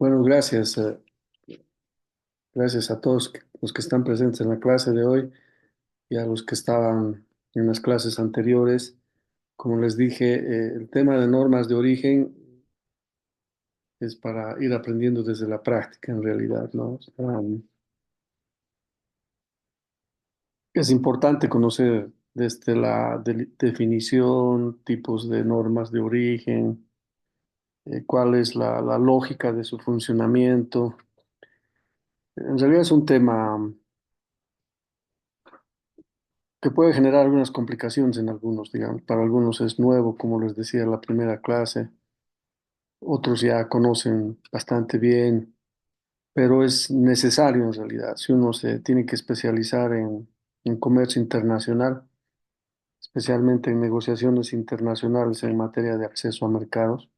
Bueno, gracias. Gracias a todos los que están presentes en la clase de hoy y a los que estaban en las clases anteriores. Como les dije, el tema de normas de origen es para ir aprendiendo desde la práctica, en realidad, ¿no? Es importante conocer desde la definición, tipos de normas de origen, cuál es la lógica de su funcionamiento. En realidad es un tema que puede generar algunas complicaciones en algunos, digamos. Para algunos es nuevo, como les decía en la primera clase, otros ya conocen bastante bien, pero es necesario en realidad. Si uno se tiene que especializar en comercio internacional, especialmente en negociaciones internacionales en materia de acceso a mercados,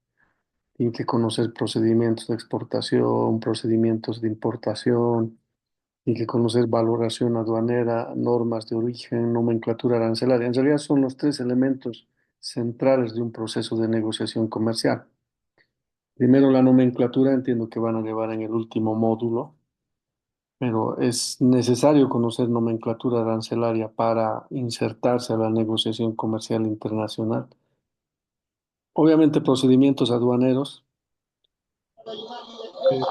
tiene que conocer procedimientos de exportación, procedimientos de importación, y que conocer valoración aduanera, normas de origen, nomenclatura arancelaria. En realidad son los tres elementos centrales de un proceso de negociación comercial. Primero, la nomenclatura, entiendo que van a llevar en el último módulo, pero es necesario conocer nomenclatura arancelaria para insertarse a la negociación comercial internacional. Obviamente, procedimientos aduaneros, eh,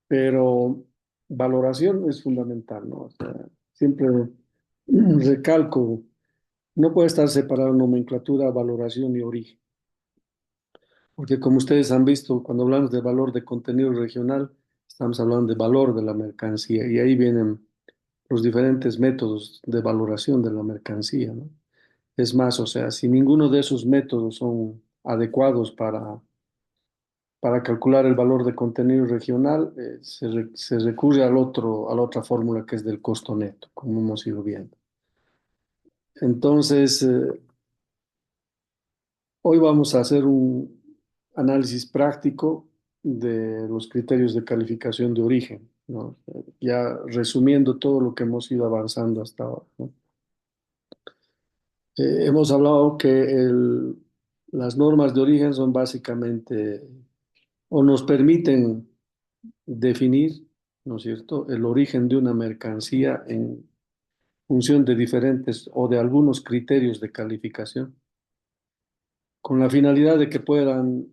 pero valoración es fundamental, ¿no? O sea, siempre recalco. No puede estar separada nomenclatura, valoración y origen, porque como ustedes han visto, cuando hablamos de valor de contenido regional, estamos hablando de valor de la mercancía y ahí vienen los diferentes métodos de valoración de la mercancía, ¿no? Es más, o sea, si ninguno de esos métodos son adecuados para calcular el valor de contenido regional, se recurre a la otra fórmula que es del costo neto, como hemos ido viendo. Entonces, hoy vamos a hacer un análisis práctico de los criterios de calificación de origen, ¿no? Ya resumiendo todo lo que hemos ido avanzando hasta ahora, ¿no? Hemos hablado que las normas de origen son básicamente, o nos permiten definir, ¿no es cierto?, el origen de una mercancía en función de diferentes o de algunos criterios de calificación, con la finalidad de que puedan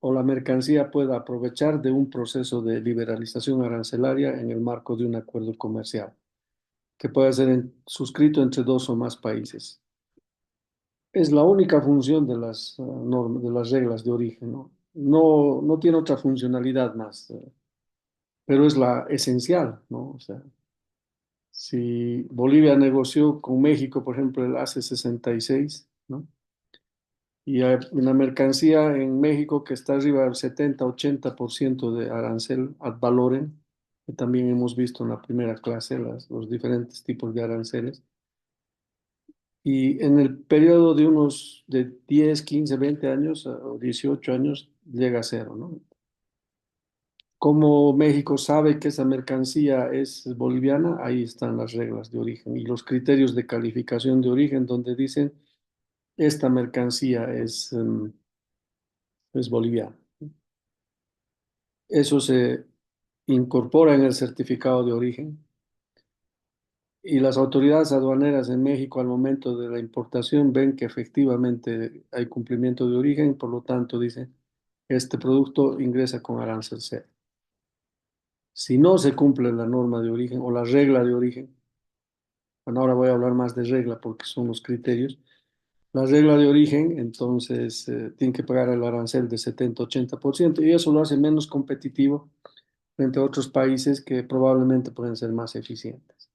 o la mercancía pueda aprovechar de un proceso de liberalización arancelaria en el marco de un acuerdo comercial, que pueda ser suscrito entre dos o más países. Es la única función de las normas, de las reglas de origen, ¿no? No tiene otra funcionalidad más, pero es la esencial, ¿no? O sea, si Bolivia negoció con México, por ejemplo, el hace 66, ¿no? Y hay una mercancía en México que está arriba del 70-80% de arancel ad valorem, que también hemos visto en la primera clase, los diferentes tipos de aranceles. Y en el periodo de unos de 10, 15, 20 años o 18 años llega a cero, ¿no? Como México sabe que esa mercancía es boliviana, ahí están las reglas de origen y los criterios de calificación de origen donde dicen esta mercancía es boliviana. Eso se incorpora en el certificado de origen y las autoridades aduaneras en México al momento de la importación ven que efectivamente hay cumplimiento de origen, por lo tanto dicen, este producto ingresa con arancel cero. Si no se cumple la norma de origen o la regla de origen, bueno, ahora voy a hablar más de regla porque son los criterios, la regla de origen, entonces tiene que pagar el arancel de 70-80% y eso lo hace menos competitivo frente a otros países que probablemente pueden ser más eficientes.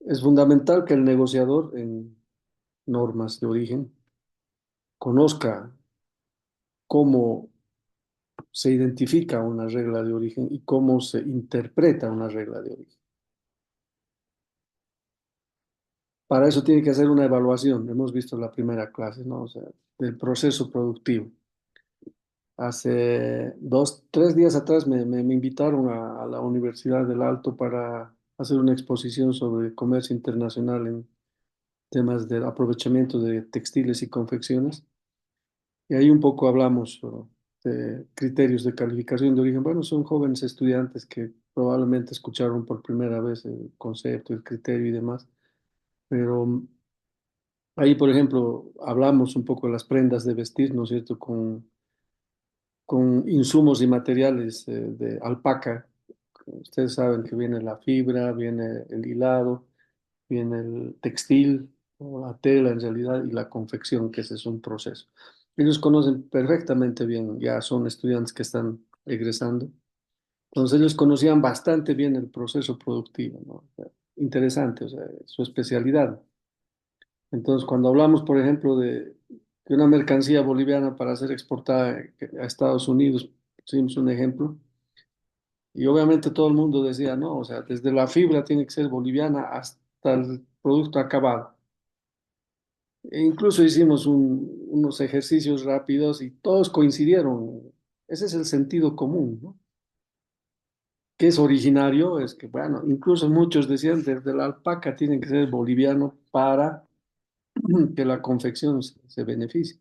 Es fundamental que el negociador en normas de origen conozca cómo se identifica una regla de origen y cómo se interpreta una regla de origen. Para eso tiene que hacer una evaluación, hemos visto en la primera clase, ¿no? O sea, del proceso productivo. Hace 2, 3 días atrás me invitaron a la Universidad del Alto para hacer una exposición sobre comercio internacional en temas de aprovechamiento de textiles y confecciones. Y ahí un poco hablamos de criterios de calificación de origen. Bueno, son jóvenes estudiantes que probablemente escucharon por primera vez el concepto, el criterio y demás, pero ahí, por ejemplo, hablamos un poco de las prendas de vestir, ¿no es cierto?, con insumos y materiales de alpaca. Ustedes saben que viene la fibra, viene el hilado, viene el textil o la tela en realidad y la confección, que ese es un proceso. Ellos conocen perfectamente bien, ya son estudiantes que están egresando, entonces ellos conocían bastante bien el proceso productivo, ¿no? O sea, interesante, o sea, su especialidad. Entonces, cuando hablamos, por ejemplo, de una mercancía boliviana para ser exportada a Estados Unidos, pusimos un ejemplo, y obviamente todo el mundo decía, no, o sea, desde la fibra tiene que ser boliviana hasta el producto acabado. E incluso hicimos unos ejercicios rápidos y todos coincidieron. Ese es el sentido común, ¿no? ¿Qué es originario? Es que, bueno, incluso muchos decían, desde la alpaca tiene que ser boliviano para que la confección se beneficie.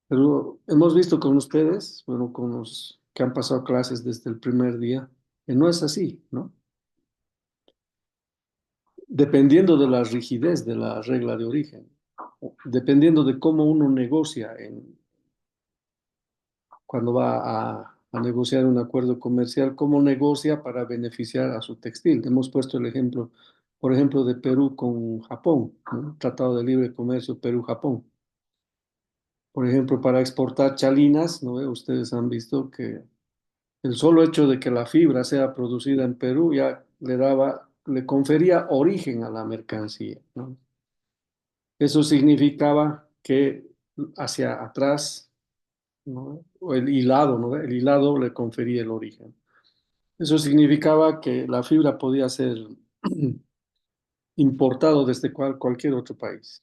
Pero hemos visto con ustedes, bueno, con los que han pasado clases desde el primer día, que no es así, ¿no? Dependiendo de la rigidez de la regla de origen, dependiendo de cómo uno negocia cuando va a negociar un acuerdo comercial, cómo negocia para beneficiar a su textil. Hemos puesto el ejemplo, por ejemplo, de Perú con Japón, ¿no? Tratado de Libre Comercio Perú-Japón. Por ejemplo, para exportar chalinas, ¿no? Ustedes han visto que el solo hecho de que la fibra sea producida en Perú ya le confería origen a la mercancía, ¿no? Eso significaba que hacia atrás, ¿no? O el hilado, ¿no? El hilado le confería el origen. Eso significaba que la fibra podía ser importado desde cualquier otro país.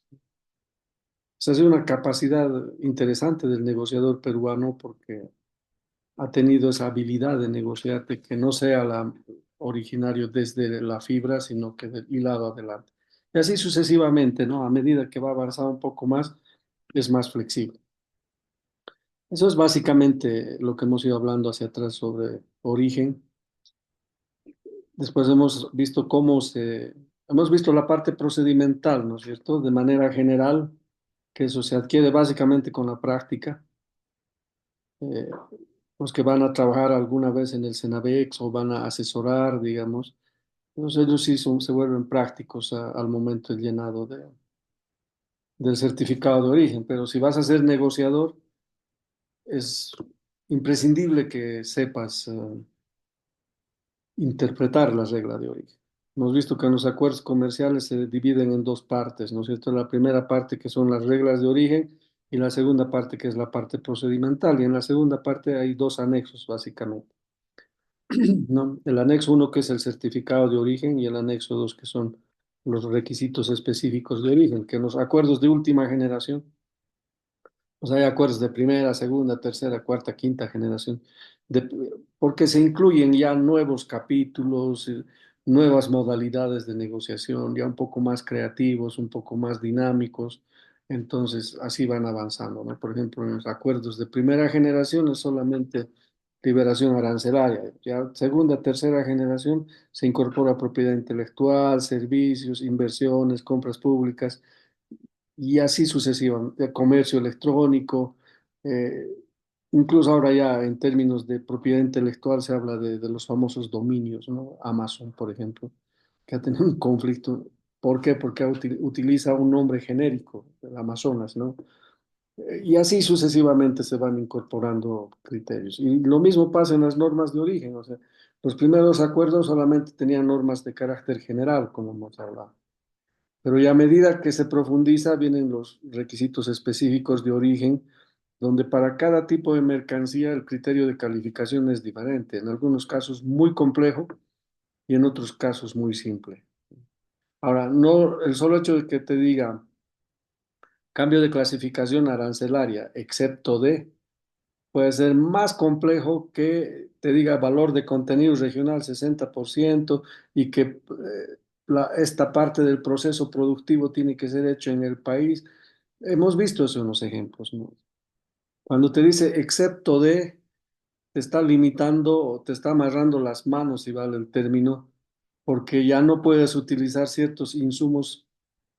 Esa es una capacidad interesante del negociador peruano porque ha tenido esa habilidad de negociar, de que no sea originario desde la fibra, sino que del hilado adelante. Y así sucesivamente, ¿no? A medida que va avanzando un poco más, es más flexible. Eso es básicamente lo que hemos ido hablando hacia atrás sobre origen. Después hemos visto la parte procedimental, ¿no es cierto? De manera general, que eso se adquiere básicamente con la práctica. Eh, los que van a trabajar alguna vez en el Cenavex o van a asesorar, digamos, entonces ellos sí se vuelven prácticos al momento del llenado del certificado de origen. Pero si vas a ser negociador, es imprescindible que sepas interpretar la regla de origen. Hemos visto que en los acuerdos comerciales se dividen en dos partes, ¿no es cierto? La primera parte que son las reglas de origen y la segunda parte que es la parte procedimental. Y en la segunda parte hay dos anexos, básicamente, ¿no? El anexo uno que es el certificado de origen y el anexo dos que son los requisitos específicos de origen, que en los acuerdos de última generación, pues hay acuerdos de primera, segunda, tercera, cuarta, quinta generación, de- porque se incluyen ya nuevos capítulos, nuevas modalidades de negociación, ya un poco más creativos, un poco más dinámicos. Entonces, así van avanzando, ¿no? Por ejemplo, en los acuerdos de primera generación es solamente liberación arancelaria. Ya segunda, tercera generación se incorpora propiedad intelectual, servicios, inversiones, compras públicas y así sucesivamente, comercio electrónico, eh, incluso ahora ya en términos de propiedad intelectual se habla de los famosos dominios, ¿no? Amazon, por ejemplo, que ha tenido un conflicto. ¿Por qué? Porque utiliza un nombre genérico, el Amazonas, ¿no? Y así sucesivamente se van incorporando criterios. Y lo mismo pasa en las normas de origen, o sea, los primeros acuerdos solamente tenían normas de carácter general, como hemos hablado. Pero ya a medida que se profundiza, vienen los requisitos específicos de origen, donde para cada tipo de mercancía el criterio de calificación es diferente. En algunos casos muy complejo y en otros casos muy simple. Ahora, no el solo hecho de que te diga cambio de clasificación arancelaria, excepto de, puede ser más complejo que te diga valor de contenido regional 60% y que esta parte del proceso productivo tiene que ser hecho en el país. Hemos visto eso en los ejemplos, ¿no? Cuando te dice excepto de, te está limitando o te está amarrando las manos, si vale el término, porque ya no puedes utilizar ciertos insumos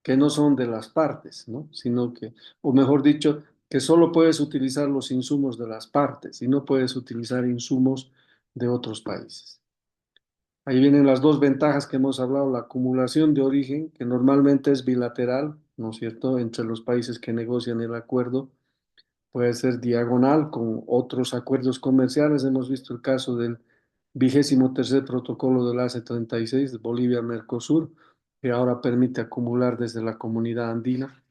que no son de las partes, ¿no? Sino que, o mejor dicho, que solo puedes utilizar los insumos de las partes y no puedes utilizar insumos de otros países. Ahí vienen las dos ventajas que hemos hablado, la acumulación de origen, que normalmente es bilateral, ¿no es cierto?, entre los países que negocian el acuerdo, puede ser diagonal con otros acuerdos comerciales. Hemos visto el caso del 23.º protocolo del ACE 36 de Bolivia-Mercosur, que ahora permite acumular desde la comunidad andina.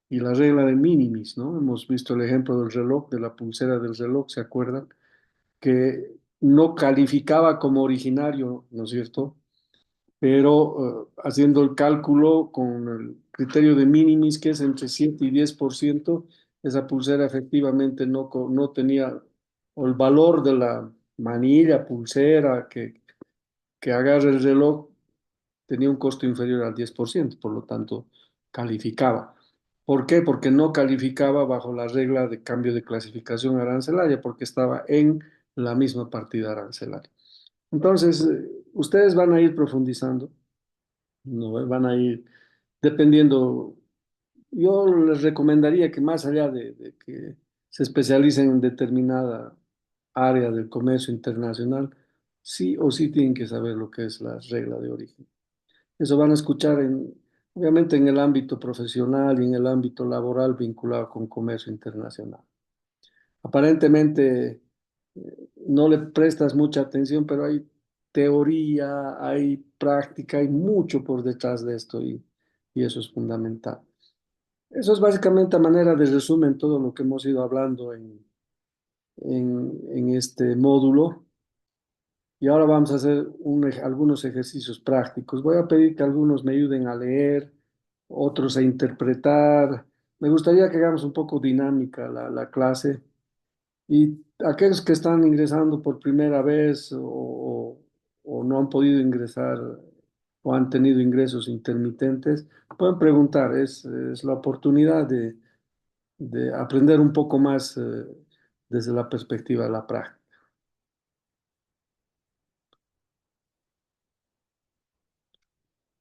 Y la regla de minimis, ¿no? Hemos visto el ejemplo del reloj, de la pulsera del reloj, ¿se acuerdan? Que no calificaba como originario, ¿no es cierto? Pero haciendo el cálculo con el criterio de minimis, que es entre 7 y 10%, esa pulsera efectivamente no tenía, o el valor de la manilla, pulsera que agarra el reloj tenía un costo inferior al 10%, por lo tanto calificaba. ¿Por qué? Porque no calificaba bajo la regla de cambio de clasificación arancelaria, porque estaba en la misma partida arancelaria. Entonces, ustedes van a ir profundizando, ¿no? Van a ir dependiendo. Yo les recomendaría que más allá de que se especialicen en determinada área del comercio internacional, sí o sí tienen que saber lo que es la regla de origen. Eso van a escuchar obviamente en el ámbito profesional y en el ámbito laboral vinculado con comercio internacional. Aparentemente no le prestas mucha atención, pero hay teoría, hay práctica, hay mucho por detrás de esto y eso es fundamental. Eso es básicamente a manera de resumen todo lo que hemos ido hablando en este módulo. Y ahora vamos a hacer algunos ejercicios prácticos. Voy a pedir que algunos me ayuden a leer, otros a interpretar. Me gustaría que hagamos un poco dinámica la clase. Y aquellos que están ingresando por primera vez o no han podido ingresar o han tenido ingresos intermitentes, pueden preguntar. Es la oportunidad de aprender un poco más desde la perspectiva de la práctica.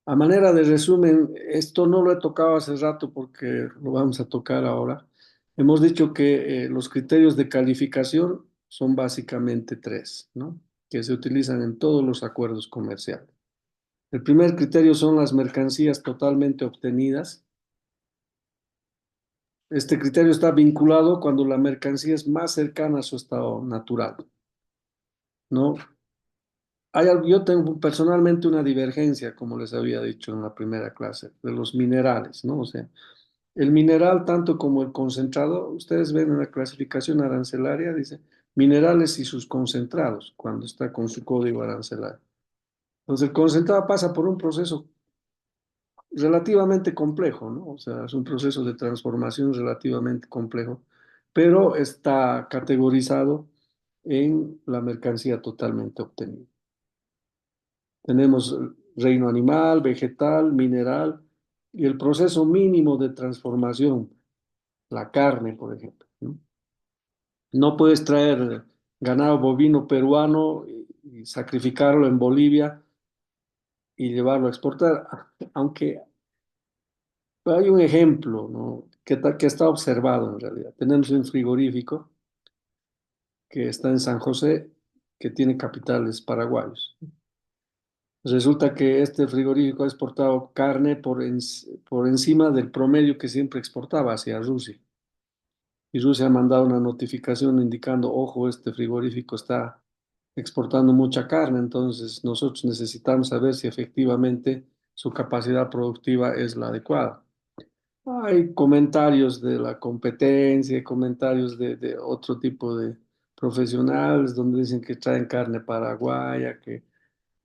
A manera de resumen, esto no lo he tocado hace rato porque lo vamos a tocar ahora. Hemos dicho que los criterios de calificación son básicamente tres, ¿no? Que se utilizan en todos los acuerdos comerciales. El primer criterio son las mercancías totalmente obtenidas. Este criterio está vinculado cuando la mercancía es más cercana a su estado natural, ¿no? Yo tengo personalmente una divergencia, como les había dicho en la primera clase, de los minerales, ¿no? O sea, el mineral, tanto como el concentrado, ustedes ven en la clasificación arancelaria, dice minerales y sus concentrados, cuando está con su código arancelario. Entonces, el concentrado pasa por un proceso relativamente complejo, ¿no? O sea, es un proceso de transformación relativamente complejo, pero está categorizado en la mercancía totalmente obtenida. Tenemos reino animal, vegetal, mineral y el proceso mínimo de transformación, la carne, por ejemplo, ¿no? No puedes traer ganado bovino peruano y sacrificarlo en Bolivia y llevarlo a exportar, aunque hay un ejemplo, ¿no? Que está observado en realidad. Tenemos un frigorífico que está en San José, que tiene capitales paraguayos. Resulta que este frigorífico ha exportado carne por encima del promedio que siempre exportaba hacia Rusia. Y Rusia ha mandado una notificación indicando, ojo, este frigorífico está exportando mucha carne, entonces nosotros necesitamos saber si efectivamente su capacidad productiva es la adecuada. Hay comentarios de la competencia, comentarios de otro tipo de profesionales donde dicen que traen carne paraguaya, que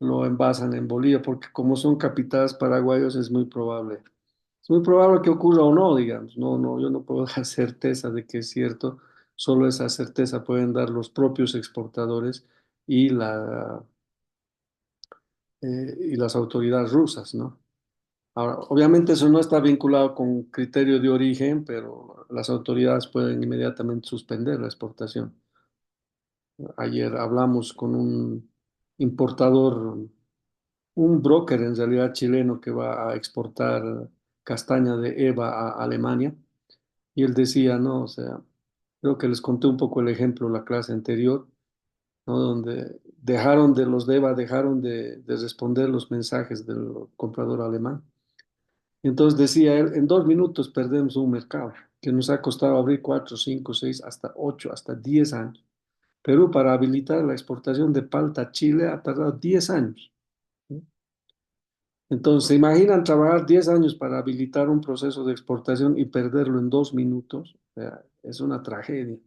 lo envasan en Bolivia, porque como son capitales paraguayos es muy probable que ocurra o no, digamos. No, no, yo no puedo dar certeza de que es cierto, solo esa certeza pueden dar los propios exportadores y y las autoridades rusas, ¿no? Ahora, obviamente eso no está vinculado con criterio de origen, pero las autoridades pueden inmediatamente suspender la exportación. Ayer hablamos con un importador, un broker en realidad chileno que va a exportar castaña de Eva a Alemania, y él decía, no, o sea, creo que les conté un poco el ejemplo la clase anterior, ¿no? Donde dejaron de los de Eva, dejaron de responder los mensajes del comprador alemán. Entonces decía él, en 2 minutos perdemos un mercado que nos ha costado abrir 4, 5, 6, hasta 8, hasta 10 años. Perú para habilitar la exportación de palta a Chile ha tardado 10 años. ¿No? Entonces, ¿se imaginan trabajar 10 años para habilitar un proceso de exportación y perderlo en 2 minutos? O sea, es una tragedia.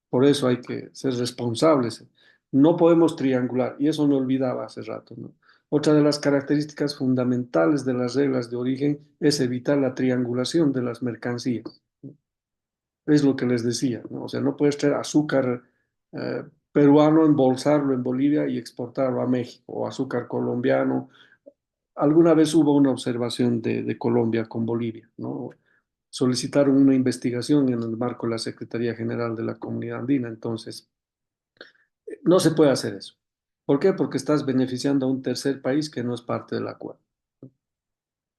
Por eso hay que ser responsables. No podemos triangular, y eso me olvidaba hace rato, ¿no? Otra de las características fundamentales de las reglas de origen es evitar la triangulación de las mercancías. Es lo que les decía, ¿no? O sea, no puedes traer azúcar peruano, embolsarlo en Bolivia y exportarlo a México, o azúcar colombiano. Alguna vez hubo una observación de Colombia con Bolivia, ¿no? Solicitaron una investigación en el marco de la Secretaría General de la Comunidad Andina. Entonces, no se puede hacer eso. ¿Por qué? Porque estás beneficiando a un tercer país que no es parte del acuerdo.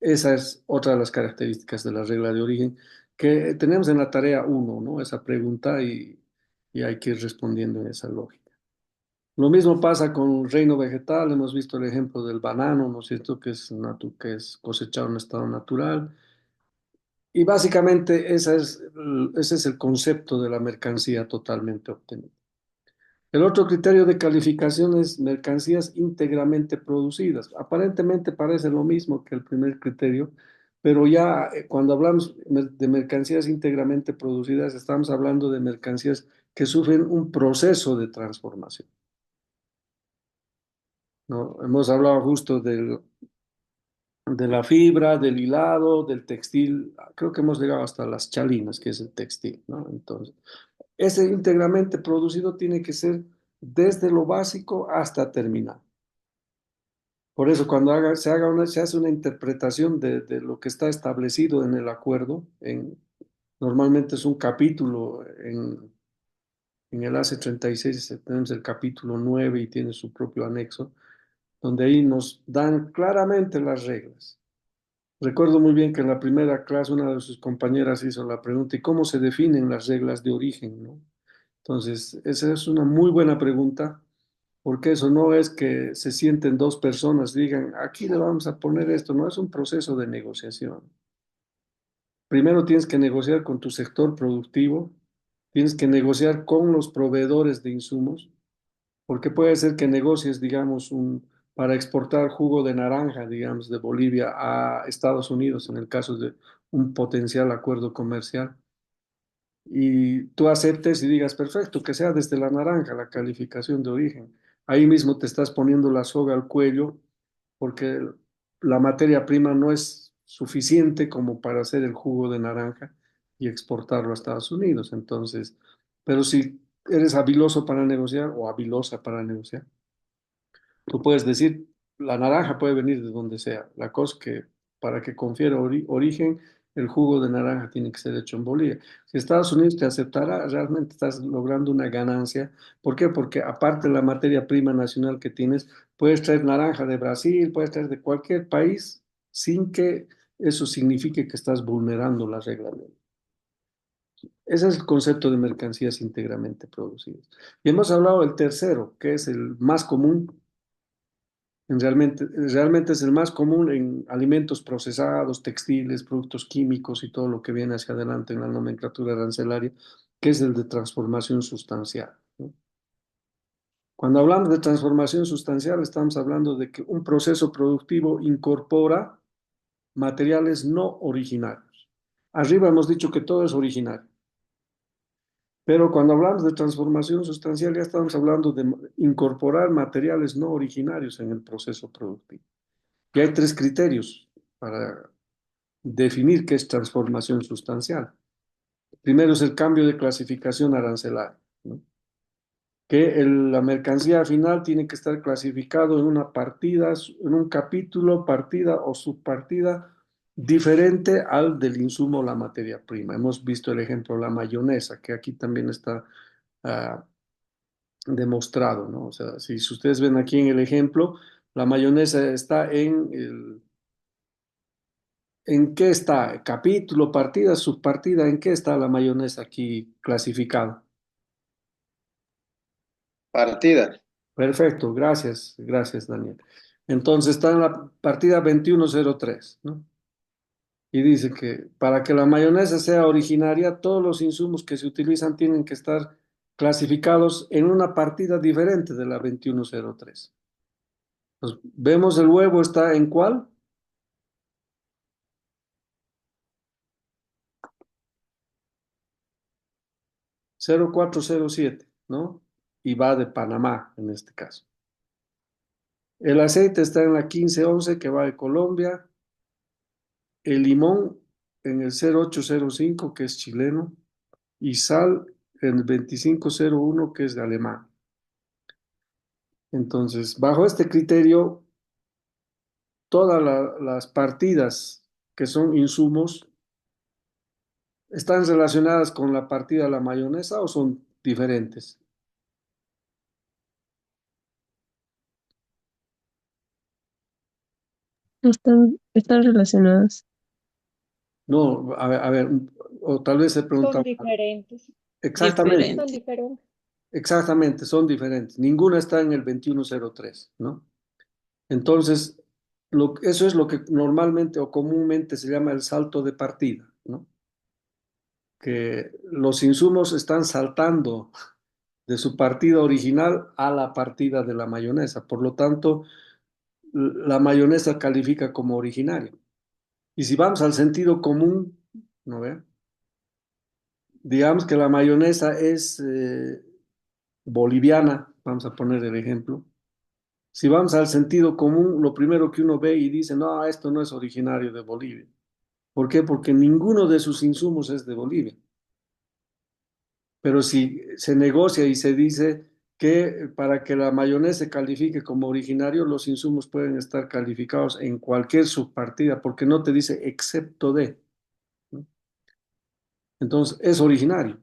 Esa es otra de las características de la regla de origen que tenemos en la tarea uno, ¿no? Esa pregunta, y hay que ir respondiendo en esa lógica. Lo mismo pasa con reino vegetal. Hemos visto el ejemplo del banano, ¿no es cierto? Que es cosechado en estado natural. Y básicamente ese es el concepto de la mercancía totalmente obtenida. El otro criterio de calificación es mercancías íntegramente producidas. Aparentemente parece lo mismo que el primer criterio, pero ya cuando hablamos de mercancías íntegramente producidas, estamos hablando de mercancías que sufren un proceso de transformación, ¿no? Hemos hablado justo de la fibra, del hilado, del textil. Creo que hemos llegado hasta las chalinas, que es el textil, ¿no? Entonces, ese íntegramente producido tiene que ser desde lo básico hasta terminar. Por eso, cuando se hace una interpretación de lo que está establecido en el acuerdo, normalmente es un capítulo en el ACE 36, tenemos el capítulo 9 y tiene su propio anexo, donde ahí nos dan claramente las reglas. Recuerdo muy bien que en la primera clase una de sus compañeras hizo la pregunta: ¿y cómo se definen las reglas de origen, no? Entonces, esa es una muy buena pregunta, porque eso no es que se sienten dos personas y digan, aquí le vamos a poner esto. No, es un proceso de negociación. Primero tienes que negociar con tu sector productivo, tienes que negociar con los proveedores de insumos, porque puede ser que negocies, digamos, para exportar jugo de naranja, digamos, de Bolivia a Estados Unidos, en el caso de un potencial acuerdo comercial, y tú aceptes y digas, perfecto, que sea desde la naranja la calificación de origen. Ahí mismo te estás poniendo la soga al cuello, porque la materia prima no es suficiente como para hacer el jugo de naranja y exportarlo a Estados Unidos. Entonces, pero si eres habiloso para negociar o habilosa para negociar, tú puedes decir, la naranja puede venir de donde sea. La cosa es que para que confiera origen, el jugo de naranja tiene que ser hecho en Bolivia. Si Estados Unidos te aceptara, realmente estás logrando una ganancia. ¿Por qué? Porque aparte de la materia prima nacional que tienes, puedes traer naranja de Brasil, puedes traer de cualquier país sin que eso signifique que estás vulnerando las reglas de... Ese es el concepto de mercancías íntegramente producidas. Y hemos hablado del tercero, que es el más común. Realmente es el más común en alimentos procesados, textiles, productos químicos y todo lo que viene hacia adelante en la nomenclatura arancelaria, que es el de transformación sustancial, ¿no? Cuando hablamos de transformación sustancial, estamos hablando de que un proceso productivo incorpora materiales no originarios. Arriba hemos dicho que todo es originario, pero cuando hablamos de transformación sustancial ya estamos hablando de incorporar materiales no originarios en el proceso productivo. Y hay tres criterios para definir qué es transformación sustancial. Primero es el cambio de clasificación arancelaria, ¿no? Que la mercancía final tiene que estar clasificado en una partida, en un capítulo, partida o subpartida diferente al del insumo o la materia prima. Hemos visto el ejemplo, la mayonesa, que aquí también está ah, demostrado, ¿no? O sea, si ustedes ven aquí en el ejemplo, la mayonesa está ¿en qué está? Capítulo, partida, subpartida, ¿en qué está la mayonesa aquí clasificada? Partida. Perfecto, gracias, gracias, Daniel. Entonces está en la partida 2103, ¿no? Y dice que para que la mayonesa sea originaria, todos los insumos que se utilizan tienen que estar clasificados en una partida diferente de la 2103. Pues, vemos el huevo está en ¿cuál? 0407, ¿no? Y va de Panamá en este caso. El aceite está en la 1511 que va de Colombia. El limón en el 0805 que es chileno. Y sal en el 2501 que es de alemán. Entonces, bajo este criterio, todas las partidas que son insumos están relacionadas con la partida de la mayonesa o son diferentes. Están relacionadas. No, a ver, o tal vez se Son pregunta diferentes. exactamente, Son Diferente. diferentes. exactamente, son diferentes. Ninguna está en el 2103, ¿no? Entonces, eso es lo que normalmente o comúnmente se llama el salto de partida, ¿no? Que los insumos están saltando de su partida original a la partida de la mayonesa. Por lo tanto, la mayonesa califica como originaria. Y si vamos al sentido común, ¿no ve? Digamos que la mayonesa es boliviana, vamos a poner el ejemplo. Si vamos al sentido común, lo primero que uno ve y dice, no, esto no es originario de Bolivia. ¿Por qué? Porque ninguno de sus insumos es de Bolivia. Pero si se negocia y se dice que para que la mayonesa se califique como originario, los insumos pueden estar calificados en cualquier subpartida, porque no te dice excepto de, ¿no? Entonces, es originario.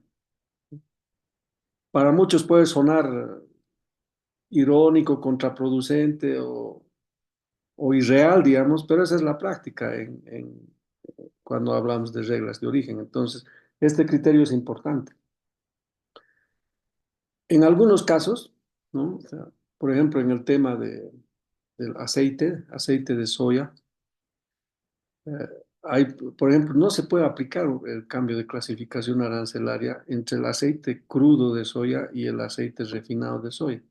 Para muchos puede sonar irónico, contraproducente o irreal, digamos, pero esa es la práctica cuando hablamos de reglas de origen. Entonces, este criterio es importante. En algunos casos, ¿no? O sea, por ejemplo, en el tema del aceite de soya, eh, hay, por ejemplo, no se puede aplicar el cambio de clasificación arancelaria entre el aceite crudo de soya y el aceite refinado de soya,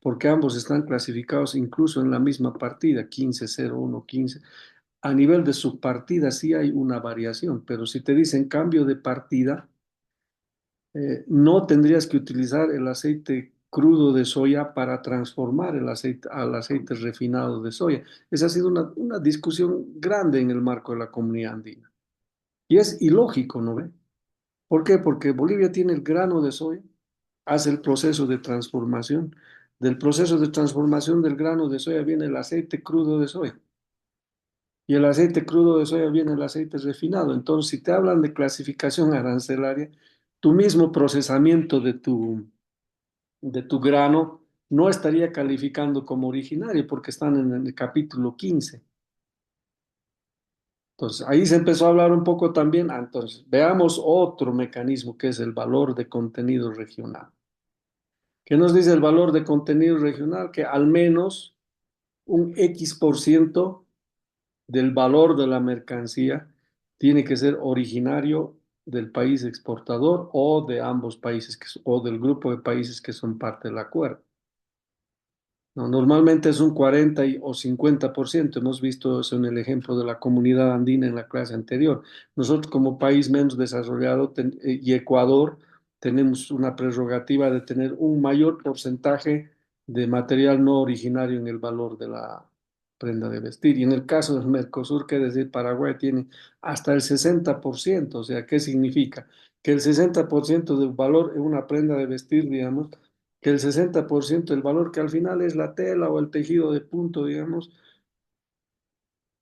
porque ambos están clasificados incluso en la misma partida, 1501, 15. A nivel de subpartida sí hay una variación, pero si te dicen cambio de partida, no tendrías que utilizar el aceite crudo de soya para transformar el aceite al aceite refinado de soya. Esa ha sido una discusión grande en el marco de la comunidad andina. Y es ilógico, ¿no ve? ¿Por qué? Porque Bolivia tiene el grano de soya, hace el proceso de transformación. Del proceso de transformación del grano de soya viene el aceite crudo de soya. Y el aceite crudo de soya viene el aceite refinado. Entonces, si te hablan de clasificación arancelaria, tu mismo procesamiento de tu grano no estaría calificando como originario porque están en el capítulo 15. Entonces, ahí se empezó a hablar un poco también. Entonces, veamos otro mecanismo que es el valor de contenido regional. ¿Qué nos dice el valor de contenido regional? Que al menos un X% del valor de la mercancía tiene que ser originario del país exportador o de ambos países o del grupo de países que son parte del acuerdo. No, normalmente es un o 50%. Hemos visto eso en el ejemplo de la comunidad andina en la clase anterior. Nosotros como país menos desarrollado y Ecuador tenemos una prerrogativa de tener un mayor porcentaje de material no originario en el valor de la prenda de vestir. Y en el caso del Mercosur, que es decir, Paraguay tiene hasta el 60%. O sea, ¿qué significa? Que el 60% del valor en una prenda de vestir, digamos, que el 60% del valor, que al final es la tela o el tejido de punto, digamos,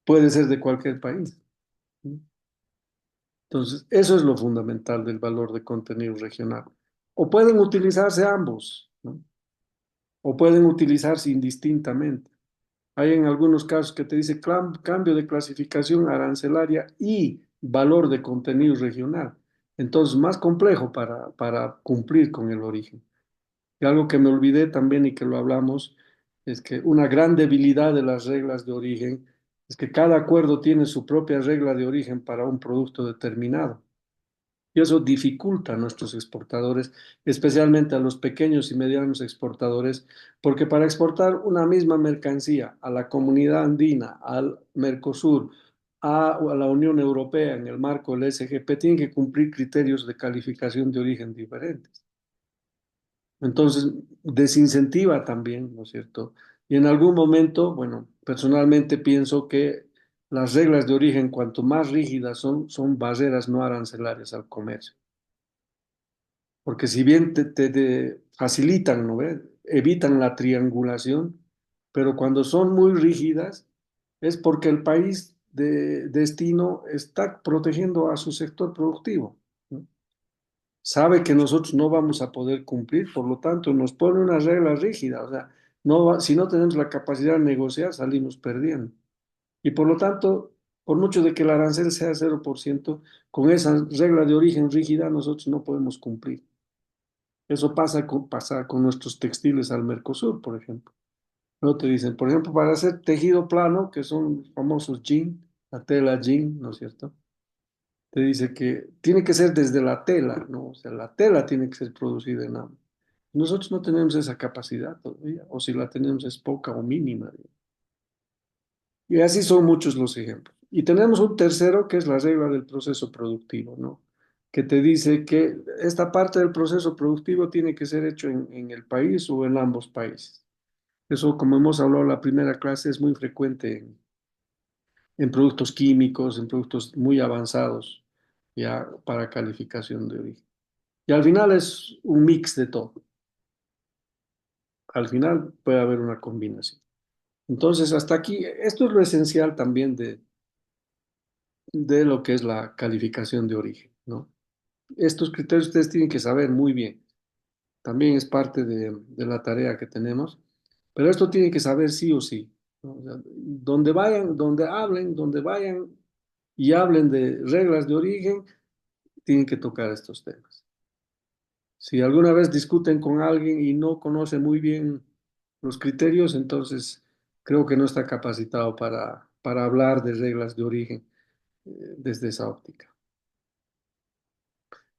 puede ser de cualquier país. Entonces, eso es lo fundamental del valor de contenido regional. O pueden utilizarse ambos, ¿no? O pueden utilizarse indistintamente. Hay en algunos casos que te dice cambio de clasificación arancelaria y valor de contenido regional. Entonces, más complejo para cumplir con el origen. Y algo que me olvidé también y que lo hablamos es que una gran debilidad de las reglas de origen es que cada acuerdo tiene su propia regla de origen para un producto determinado. Y eso dificulta a nuestros exportadores, especialmente a los pequeños y medianos exportadores, porque para exportar una misma mercancía a la comunidad andina, al Mercosur, a la Unión Europea en el marco del SGP, tienen que cumplir criterios de calificación de origen diferentes. Entonces, desincentiva también, ¿no es cierto? Y en algún momento, bueno, personalmente pienso que las reglas de origen, cuanto más rígidas son, son barreras no arancelarias al comercio. Porque si bien te facilitan, ¿no ve? Evitan la triangulación, pero cuando son muy rígidas es porque el país de destino está protegiendo a su sector productivo, ¿no? Sabe que nosotros no vamos a poder cumplir, por lo tanto nos pone una regla rígida, o sea, si no tenemos la capacidad de negociar, salimos perdiendo. Y por lo tanto, por mucho de que el arancel sea 0%, con esa regla de origen rígida nosotros no podemos cumplir. Eso pasa con nuestros textiles al Mercosur, por ejemplo. No te dicen, por ejemplo, para hacer tejido plano, que son famosos jean, la tela jean, ¿no es cierto? Te dice que tiene que ser desde la tela, ¿no? O sea, la tela tiene que ser producida en ambos. Nosotros no tenemos esa capacidad todavía, o si la tenemos es poca o mínima, digamos. Y así son muchos los ejemplos. Y tenemos un tercero que es la regla del proceso productivo, ¿no? Que te dice que esta parte del proceso productivo tiene que ser hecho en el país o en ambos países. Eso, como hemos hablado en la primera clase, es muy frecuente en productos químicos, en productos muy avanzados, ya para calificación de origen. Y al final es un mix de todo. Al final puede haber una combinación. Entonces, hasta aquí, esto es lo esencial también de lo que es la calificación de origen, ¿no? Estos criterios ustedes tienen que saber muy bien. También es parte de la tarea que tenemos, pero esto tiene que saber sí o sí, ¿no? O sea, donde vayan, donde vayan y hablen de reglas de origen, tienen que tocar estos temas. Si alguna vez discuten con alguien y no conoce muy bien los criterios, entonces creo que no está capacitado para hablar de reglas de origen desde esa óptica.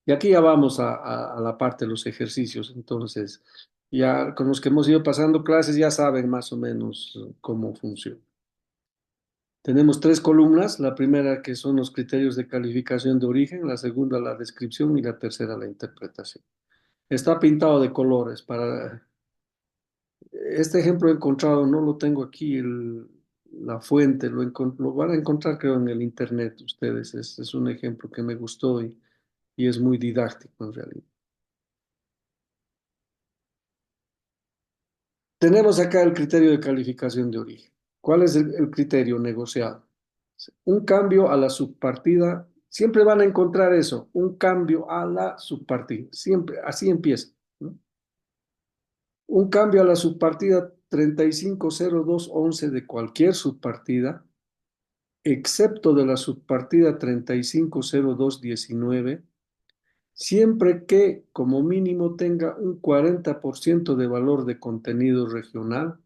Y aquí ya vamos a la parte de los ejercicios. Entonces, ya con los que hemos ido pasando clases ya saben más o menos cómo funciona. Tenemos tres columnas, la primera que son los criterios de calificación de origen, la segunda la descripción y la tercera la interpretación. Está pintado de colores. Para este ejemplo he encontrado, no lo tengo aquí, la fuente, lo van a encontrar creo en el internet ustedes. Es un ejemplo que me gustó y es muy didáctico en realidad. Tenemos acá el criterio de calificación de origen. ¿Cuál es el criterio negociado? Un cambio a la subpartida, siempre van a encontrar eso, un cambio a la subpartida, siempre, así empieza, ¿no? Un cambio a la subpartida 350211 de cualquier subpartida, excepto de la subpartida 350219, siempre que como mínimo tenga un 40% de valor de contenido regional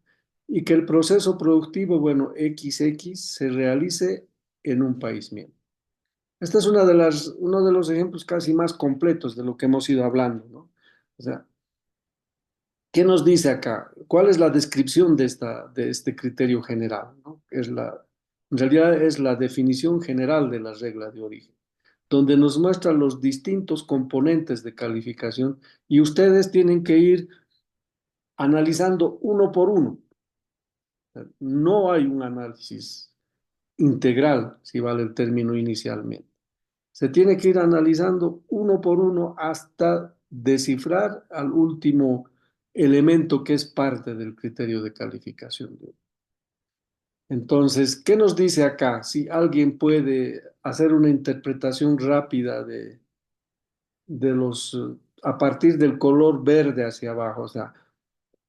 y que el proceso productivo, bueno, XX, se realice en un país miembro. Este es uno de los ejemplos casi más completos de lo que hemos ido hablando, ¿no? O sea, ¿qué nos dice acá? ¿Cuál es la descripción de este criterio general, ¿no? En realidad es la definición general de la regla de origen, donde nos muestra los distintos componentes de calificación y ustedes tienen que ir analizando uno por uno. No hay un análisis integral, si vale el término inicialmente. Se tiene que ir analizando uno por uno hasta descifrar al último elemento que es parte del criterio de calificación. Entonces, ¿qué nos dice acá? Si alguien puede hacer una interpretación rápida de a partir del color verde hacia abajo, o sea,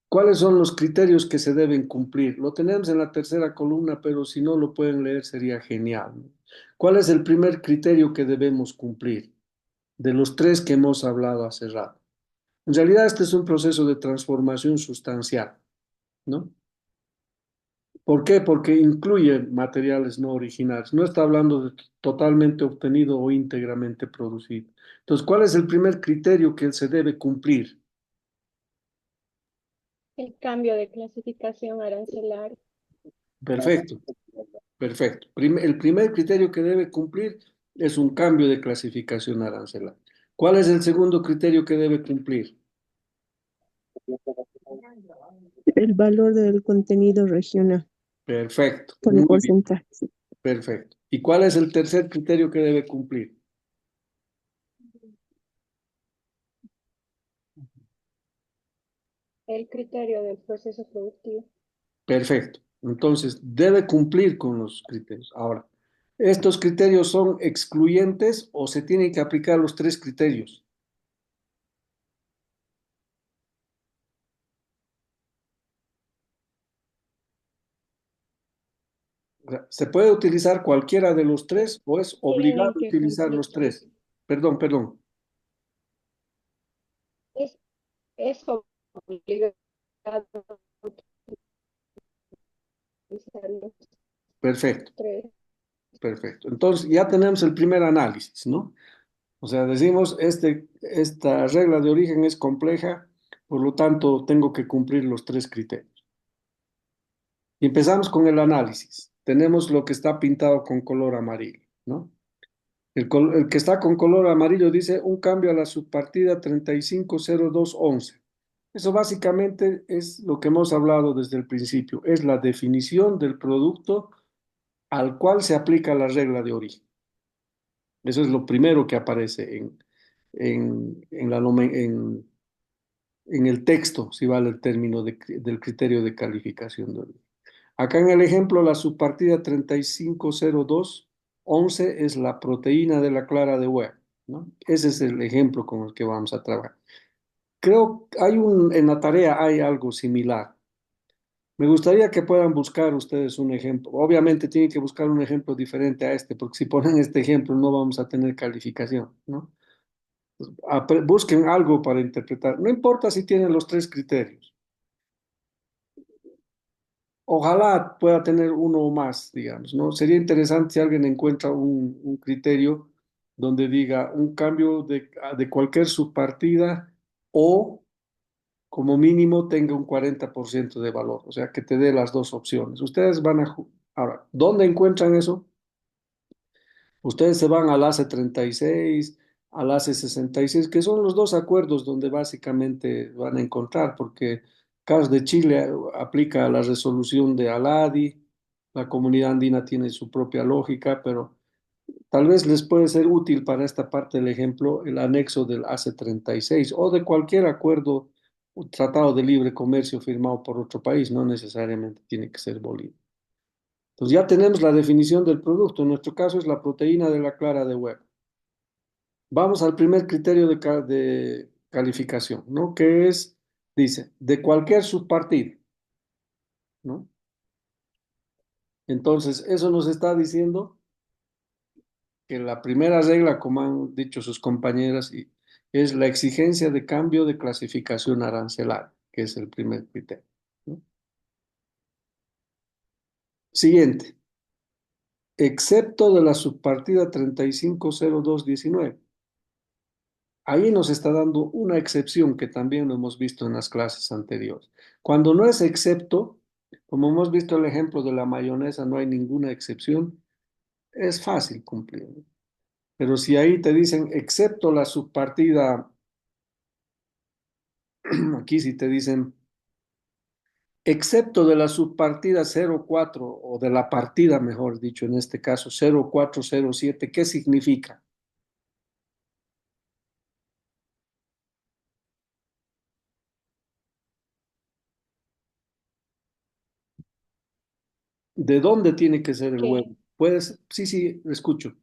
¿cuáles son los criterios que se deben cumplir? Lo tenemos en la tercera columna, pero si no lo pueden leer sería genial, ¿no? ¿Cuál es el primer criterio que debemos cumplir de los tres que hemos hablado hace rato? En realidad este es un proceso de transformación sustancial, ¿no? ¿Por qué? Porque incluye materiales no originales. No está hablando de totalmente obtenido o íntegramente producido. Entonces, ¿cuál es el primer criterio que se debe cumplir? El cambio de clasificación arancelaria. Perfecto, perfecto. El primer criterio que debe cumplir es un cambio de clasificación arancelaria. ¿Cuál es el segundo criterio que debe cumplir? El valor del contenido regional Perfecto, por el muy bien, porcentaje. perfecto. ¿Y cuál es el tercer criterio que debe cumplir? El criterio del proceso productivo. Perfecto. Entonces, debe cumplir con los criterios. Ahora, ¿estos criterios son excluyentes o se tienen que aplicar los tres criterios? O sea, ¿se puede utilizar cualquiera de los tres o es obligado Tienen que utilizar cumplir. los tres? Perdón, perdón. Es, es obligado utilizar los Perfecto, tres. perfecto. Entonces, ya tenemos el primer análisis, ¿no? O sea, decimos, esta regla de origen es compleja, por lo tanto, tengo que cumplir los tres criterios. Y empezamos con el análisis. Tenemos lo que está pintado con color amarillo, ¿no? El que está con color amarillo dice un cambio a la subpartida 350211. Eso básicamente es lo que hemos hablado desde el principio, es la definición del producto al cual se aplica la regla de origen. Eso es lo primero que aparece en en el texto, si vale el término del criterio de calificación de origen. Acá en el ejemplo, la subpartida 350211 es la proteína de la clara de huevo, ¿no? Ese es el ejemplo con el que vamos a trabajar. Creo que en la tarea hay algo similar. Me gustaría que puedan buscar ustedes un ejemplo. Obviamente tienen que buscar un ejemplo diferente a este, porque si ponen este ejemplo no vamos a tener calificación, ¿no? Busquen algo para interpretar. No importa si tienen los tres criterios. Ojalá pueda tener uno o más, digamos, ¿no? Sería interesante si alguien encuentra un criterio donde diga un cambio de cualquier subpartida o como mínimo tenga un 40% de valor, o sea, que te dé las dos opciones. Ustedes van a... Ahora, ¿dónde encuentran eso? Ustedes se van al ACE 36, al ACE 66, que son los dos acuerdos donde básicamente van a encontrar, porque caso de Chile aplica la resolución de Aladi, la comunidad andina tiene su propia lógica, pero tal vez les puede ser útil para esta parte del ejemplo el anexo del ACE 36 o de cualquier acuerdo o tratado de libre comercio firmado por otro país, no necesariamente tiene que ser Bolivia. Entonces ya tenemos la definición del producto, en nuestro caso es la proteína de la clara de huevo. Vamos al primer criterio de calificación, ¿no? Que es, dice, de cualquier subpartida, ¿no? Entonces, eso nos está diciendo que la primera regla, como han dicho sus compañeras, es la exigencia de cambio de clasificación arancelaria, que es el primer criterio, ¿no? Siguiente, excepto de la subpartida 350219. Ahí nos está dando una excepción que también lo hemos visto en las clases anteriores. Cuando no es excepto, como hemos visto el ejemplo de la mayonesa, no hay ninguna excepción, es fácil cumplir, ¿no? Pero si ahí te dicen excepto la subpartida, aquí si te dicen excepto de la subpartida 04 o de la partida, mejor dicho, en este caso 0407, ¿qué significa? ¿De dónde tiene que ser el que huevo? Puedes, sí, sí, escucho.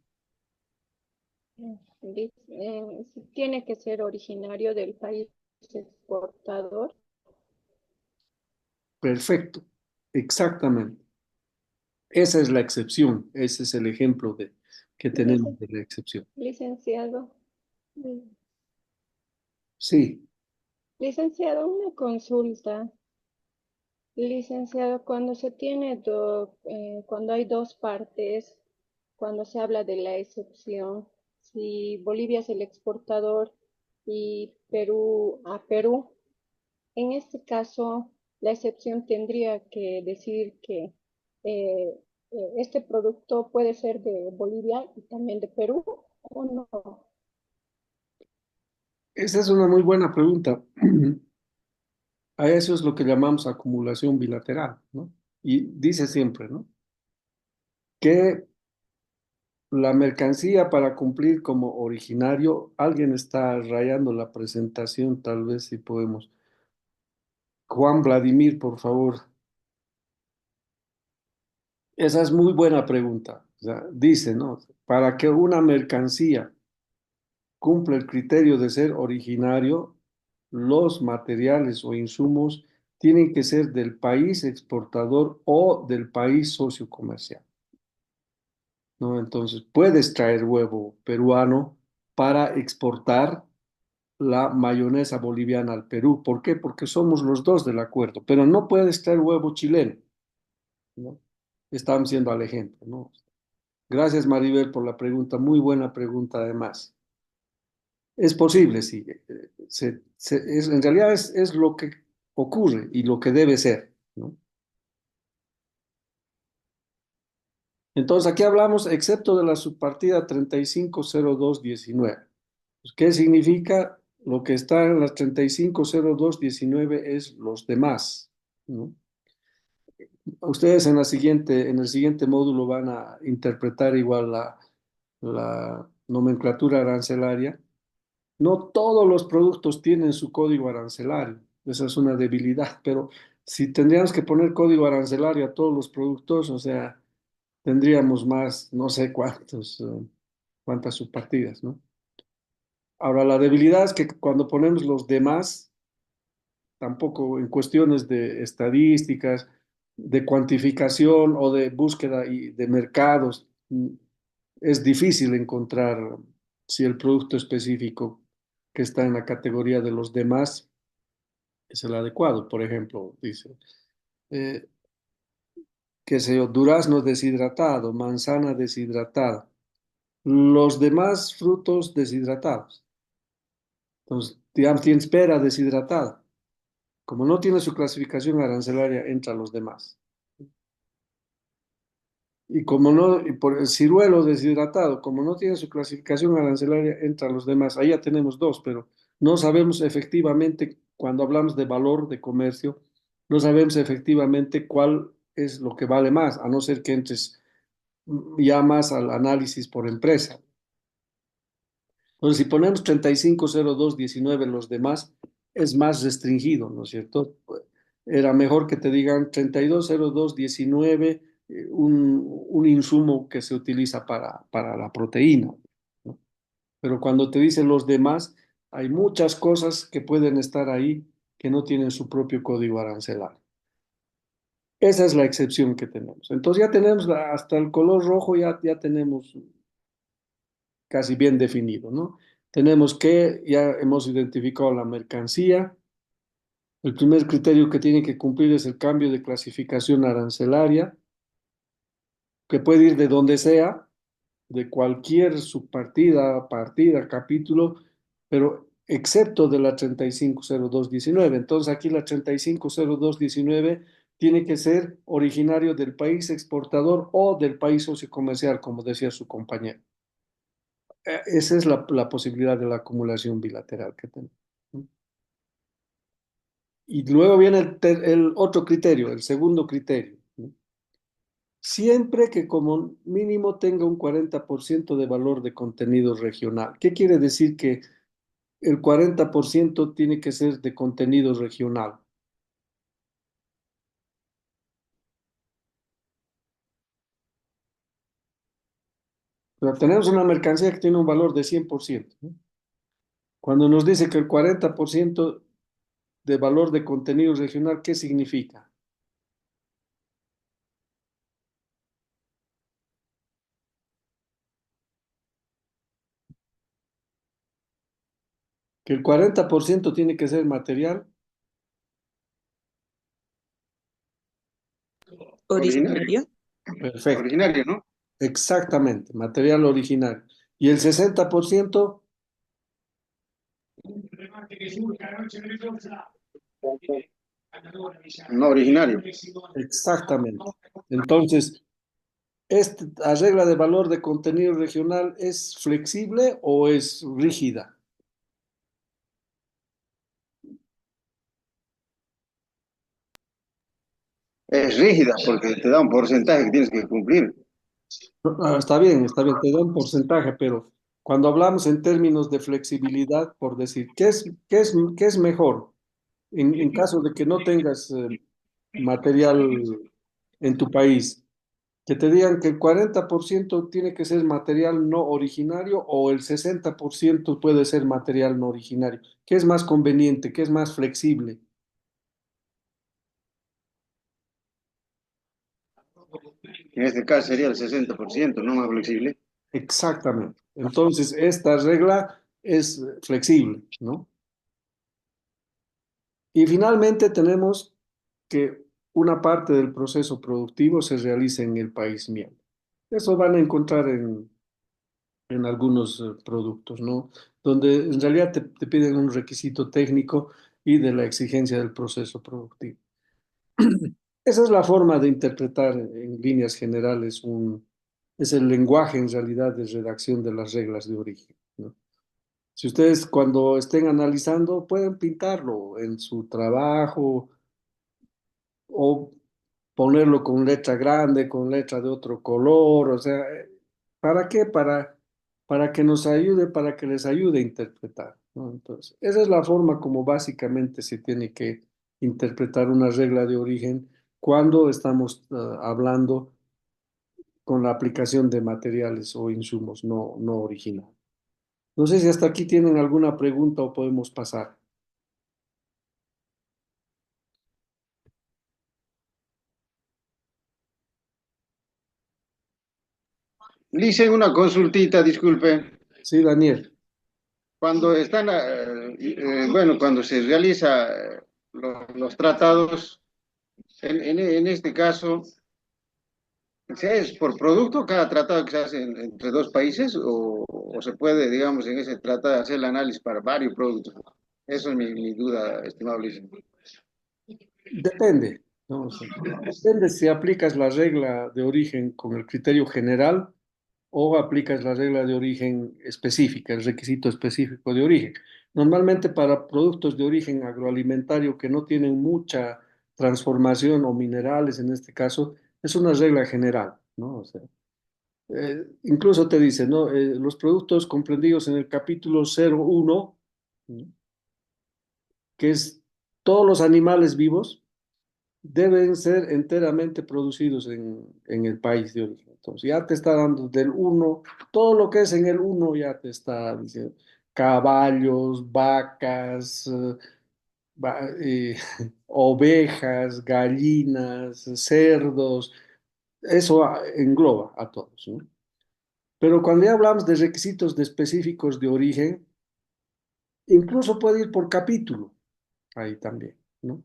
tiene que ser originario del país exportador. Perfecto, exactamente. Esa es la excepción, ese es el ejemplo que tenemos Licen- de la excepción. Licenciado, mm, Sí, licenciado, una consulta. Licenciado, cuando hay dos partes, cuando se habla de la excepción, si Bolivia es el exportador y Perú a Perú, en este caso la excepción tendría que decir que este producto puede ser de Bolivia y también de Perú o no. esa es una muy buena pregunta. A eso es lo que llamamos acumulación bilateral, ¿no? Y dice siempre, ¿no? Que la mercancía para cumplir como originario, alguien está rayando la presentación, tal vez si podemos. Juan Vladimir, por favor. Esa es muy buena pregunta. O sea, dice, ¿no? Para que una mercancía cumpla el criterio de ser originario, los materiales o insumos tienen que ser del país exportador o del país socio comercial, ¿no? Entonces, puedes traer huevo peruano para exportar la mayonesa boliviana al Perú. ¿Por qué? Porque somos los dos del acuerdo, pero no puedes traer huevo chileno, ¿no? Estamos siendo al ejemplo, ¿no? Gracias, Maribel, por la pregunta. Muy buena pregunta, además. Es posible, sí. En realidad es lo que ocurre y lo que debe ser, ¿no? Entonces, aquí hablamos, excepto de la subpartida 350219. Pues, ¿qué significa? Lo que está en las 350219 es los demás, ¿no? Ustedes en el siguiente módulo van a interpretar igual la nomenclatura arancelaria. No todos los productos tienen su código arancelario. Esa es una debilidad, pero si tendríamos que poner código arancelario a todos los productos, o sea, tendríamos más, no sé cuántas subpartidas, ¿no? Ahora, la debilidad es que cuando ponemos los demás, tampoco en cuestiones de estadísticas, de cuantificación o de búsqueda y de mercados, es difícil encontrar si el producto específico que está en la categoría de los demás es el adecuado. Por ejemplo, dice, eh, qué sé yo, durazno deshidratado, manzana deshidratada, los demás frutos deshidratados. Entonces, digamos, tienes pera deshidratada. Como no tiene su clasificación arancelaria, entra los demás. Y como no, y por el ciruelo deshidratado, como no tiene su clasificación arancelaria, entra los demás. Ahí ya tenemos dos, pero no sabemos efectivamente, cuando hablamos de valor de comercio, no sabemos efectivamente cuál es lo que vale más, a no ser que entres ya más al análisis por empresa. Entonces, si ponemos 350219 los demás, es más restringido, ¿no es cierto? Era mejor que te digan 320219, un insumo que se utiliza para la proteína, ¿no? Pero cuando te dicen los demás, hay muchas cosas que pueden estar ahí que no tienen su propio código arancelario. Esa es la excepción que tenemos. Entonces ya tenemos hasta el color rojo, ya tenemos casi bien definido, ¿no? Tenemos que, ya hemos identificado la mercancía. El primer criterio que tiene que cumplir es el cambio de clasificación arancelaria, que puede ir de donde sea, de cualquier subpartida, partida, capítulo, pero excepto de la 350219. Entonces aquí la 350219 tiene que ser originario del país exportador o del país socio comercial, como decía su compañero. Esa es la posibilidad de la acumulación bilateral que tenemos, ¿no? Y luego viene el otro criterio, el segundo criterio, ¿no? Siempre que como mínimo tenga un 40% de valor de contenido regional. ¿Qué quiere decir que el 40% tiene que ser de contenido regional? sea, tenemos una mercancía que tiene un valor de 100%, ¿no? Cuando nos dice que el 40% de valor de contenido regional, ¿qué significa? Que el 40% tiene que ser material. Originario. Originario. Perfecto, Originario, ¿no? exactamente, material original. Y el 60%, No originario. exactamente. Entonces, ¿esta regla de valor de contenido regional es flexible o es rígida? Es rígida porque te da un porcentaje que tienes que cumplir. Está bien, te da un porcentaje, pero cuando hablamos en términos de flexibilidad, por decir, qué es mejor en caso de que no tengas material en tu país? Que te digan que el 40% tiene que ser material no originario o el 60% puede ser material no originario. ¿Qué es más conveniente? ¿Qué es más flexible? En este caso sería el 60%, no más flexible. Exactamente. Entonces, esta regla es flexible, ¿no? Y finalmente tenemos que una parte del proceso productivo se realiza en el país miembro. Eso van a encontrar en algunos productos, ¿no? Donde en realidad te piden un requisito técnico y de la exigencia del proceso productivo. Esa es la forma de interpretar en líneas generales es el lenguaje en realidad de redacción de las reglas de origen, ¿no? Si ustedes cuando estén analizando pueden pintarlo en su trabajo o ponerlo con letra grande, con letra de otro color, o sea, ¿para qué? Para que nos ayude, para que les ayude a interpretar, ¿no? Entonces, esa es la forma como básicamente se tiene que interpretar una regla de origen cuando estamos hablando con la aplicación de materiales o insumos no originales. No sé si hasta aquí tienen alguna pregunta o podemos pasar. Le hice una consultita, disculpe. Sí, Daniel. Cuando están, bueno, cuando se realiza los tratados, en este caso, ¿es por producto cada tratado que se hace entre dos países o se puede, digamos, en ese tratado hacer el análisis para varios productos? Eso es mi duda, estimado Luis. Depende, ¿no? O sea, depende si aplicas la regla de origen con el criterio general o aplicas la regla de origen específica, el requisito específico de origen. Normalmente para productos de origen agroalimentario que no tienen mucha transformación o minerales en este caso, es una regla general, ¿no? O sea, incluso te dice, ¿no? Los productos comprendidos en el capítulo 01, ¿no? Que es todos los animales vivos deben ser enteramente producidos en el país de origen. Entonces, ya te está dando del uno, todo lo que es en el uno ya te está diciendo caballos, vacas, ovejas, gallinas, cerdos, eso engloba a todos, ¿no? Pero cuando ya hablamos de requisitos de específicos de origen, incluso puede ir por capítulo, ahí también, ¿no?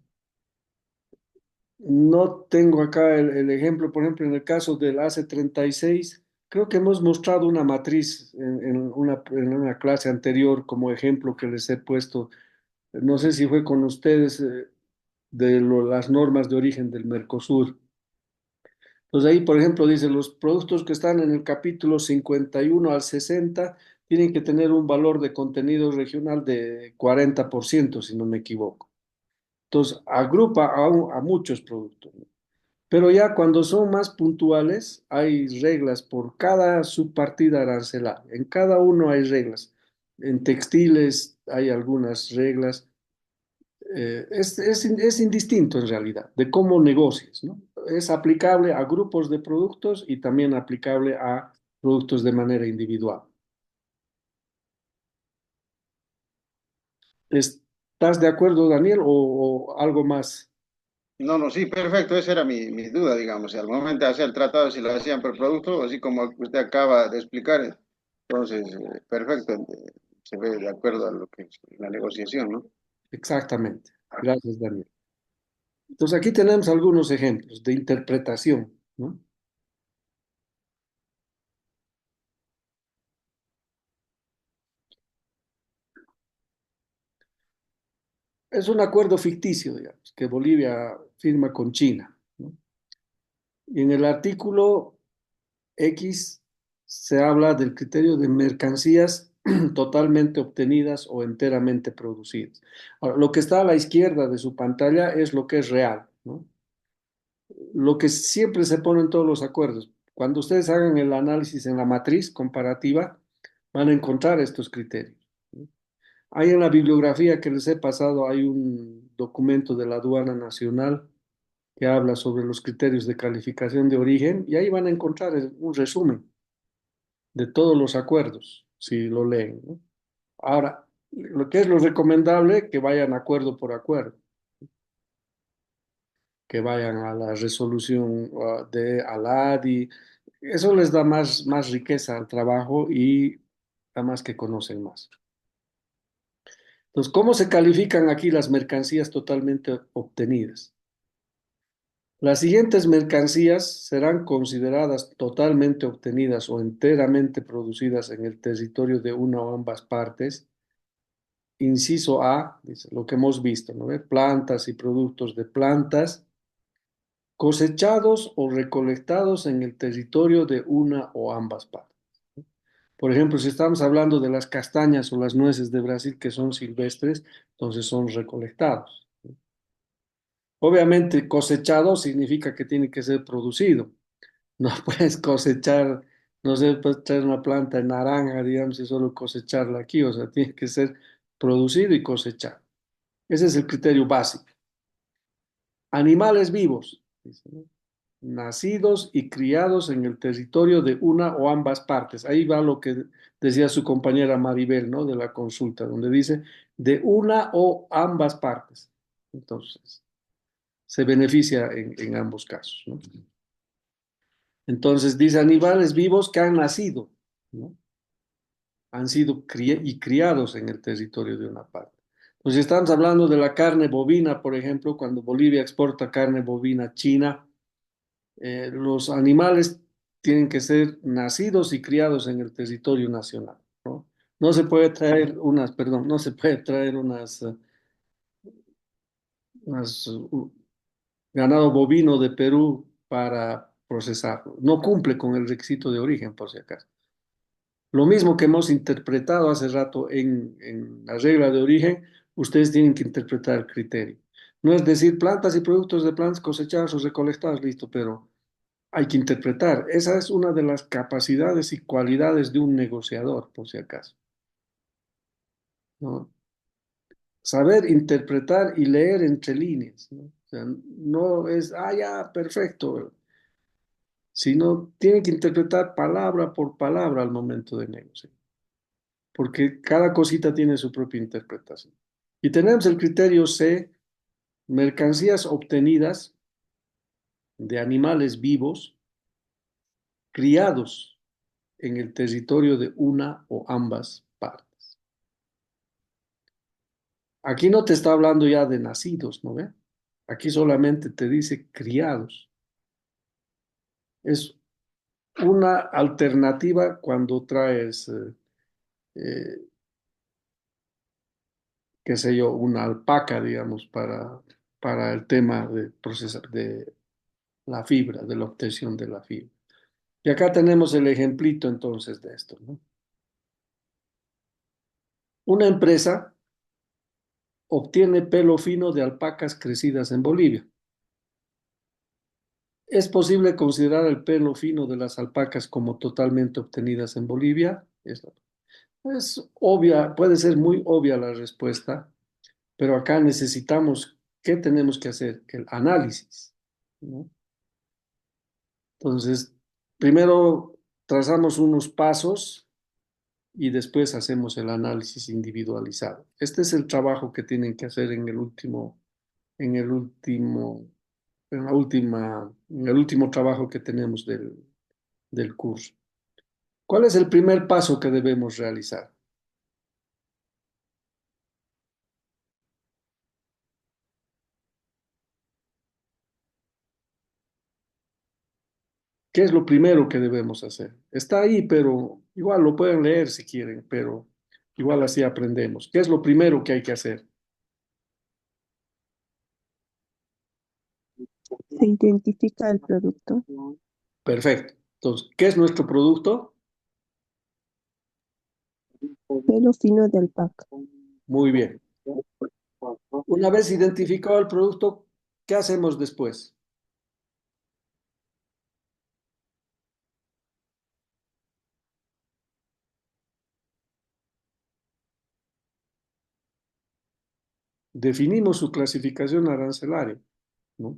No tengo acá el ejemplo, por ejemplo, en el caso del AC36, creo que hemos mostrado una matriz en una clase anterior como ejemplo que les he puesto, no sé si fue con ustedes, las normas de origen del Mercosur. Entonces ahí, por ejemplo, dice, los productos que están en el capítulo 51 al 60 tienen que tener un valor de contenido regional de 40%, si no me equivoco. Entonces, agrupa a muchos productos, ¿no? Pero ya cuando son más puntuales, hay reglas por cada subpartida arancelaria. En cada uno hay reglas. En textiles hay algunas reglas. Es indistinto en realidad de cómo negocias, ¿no? Es aplicable a grupos de productos y también aplicable a productos de manera individual. ¿Estás de acuerdo, Daniel, o algo más? No, no, sí, perfecto, esa era mi duda, digamos, y al momento de hacer el tratado, si lo hacían por producto, así como usted acaba de explicar, entonces, perfecto, se ve de acuerdo a lo que es la negociación, ¿no? Exactamente. Gracias, Daniel. Entonces aquí tenemos algunos ejemplos de interpretación, ¿no? Es un acuerdo ficticio, digamos, que Bolivia firma con China, ¿no? Y en el artículo X se habla del criterio de mercancías totalmente obtenidas o enteramente producidas. Ahora, lo que está a la izquierda de su pantalla es lo que es real, ¿no? Lo que siempre se pone en todos los acuerdos. Cuando ustedes hagan el análisis en la matriz comparativa, van a encontrar estos criterios, ¿no? Ahí en la bibliografía que les he pasado hay un documento de la Aduana Nacional que habla sobre los criterios de calificación de origen y ahí van a encontrar un resumen de todos los acuerdos, si lo leen, ¿no? Ahora, lo que es lo recomendable, que vayan acuerdo por acuerdo, que vayan a la resolución de ALADI. Eso les da más riqueza al trabajo y además que conocen más. Entonces, ¿cómo se califican aquí las mercancías totalmente obtenidas? Las siguientes mercancías serán consideradas totalmente obtenidas o enteramente producidas en el territorio de una o ambas partes. Inciso A, dice, lo que hemos visto, ¿no ve? Plantas y productos de plantas cosechados o recolectados en el territorio de una o ambas partes. Por ejemplo, si estamos hablando de las castañas o las nueces de Brasil que son silvestres, entonces son recolectados. Obviamente, cosechado significa que tiene que ser producido. No puedes cosechar, no sé, puedes traer una planta de naranja, digamos, y solo cosecharla aquí, o sea, tiene que ser producido y cosechado. Ese es el criterio básico. Animales vivos, dice, ¿no? Nacidos y criados en el territorio de una o ambas partes. Ahí va lo que decía su compañera Maribel, ¿no? De la consulta, donde dice de una o ambas partes. Entonces, se beneficia en ambos casos, ¿no? Entonces, dice animales vivos que han nacido, ¿no? Han sido y criados en el territorio de una parte. Pues si estamos hablando de la carne bovina, por ejemplo, cuando Bolivia exporta carne bovina a China, los animales tienen que ser nacidos y criados en el territorio nacional, ¿no? No se puede traer unas, perdón, no se puede traer ganado bovino de Perú para procesarlo. No cumple con el requisito de origen, por si acaso. Lo mismo que hemos interpretado hace rato en la regla de origen, ustedes tienen que interpretar el criterio. No es decir plantas y productos de plantas cosechadas o recolectadas, listo, pero hay que interpretar. Esa es una de las capacidades y cualidades de un negociador, por si acaso, ¿no? Saber interpretar y leer entre líneas, ¿no? O sea, no es, ya, perfecto, sino tiene que interpretar palabra por palabra al momento de negociar, porque cada cosita tiene su propia interpretación. Y tenemos el criterio C, mercancías obtenidas de animales vivos criados en el territorio de una o ambas partes. Aquí no te está hablando ya de nacidos, ¿no ve? Aquí solamente te dice criados. Es una alternativa cuando traes, eh, qué sé yo, una alpaca, digamos, para el tema de procesar, de la fibra, de la obtención de la fibra. Y acá tenemos el ejemplito entonces de esto, ¿no? Una empresa obtiene pelo fino de alpacas crecidas en Bolivia. ¿Es posible considerar el pelo fino de las alpacas como totalmente obtenidas en Bolivia? Es obvia, puede ser muy obvia la respuesta, pero acá necesitamos, ¿qué tenemos que hacer? El análisis, ¿no? Entonces, primero trazamos unos pasos y después hacemos el análisis individualizado. Este es el trabajo que tienen que hacer en el último, en el último trabajo que tenemos del curso. ¿Cuál es el primer paso que debemos realizar? ¿Qué es lo primero que debemos hacer? Está ahí, pero igual lo pueden leer si quieren, pero igual así aprendemos. ¿Qué es lo primero que hay que hacer? Se identifica el producto. Perfecto. Entonces, ¿qué es nuestro producto? Pelo fino de alpaca. Muy bien. Una vez identificado el producto, ¿qué hacemos después? Definimos su clasificación arancelaria, ¿no?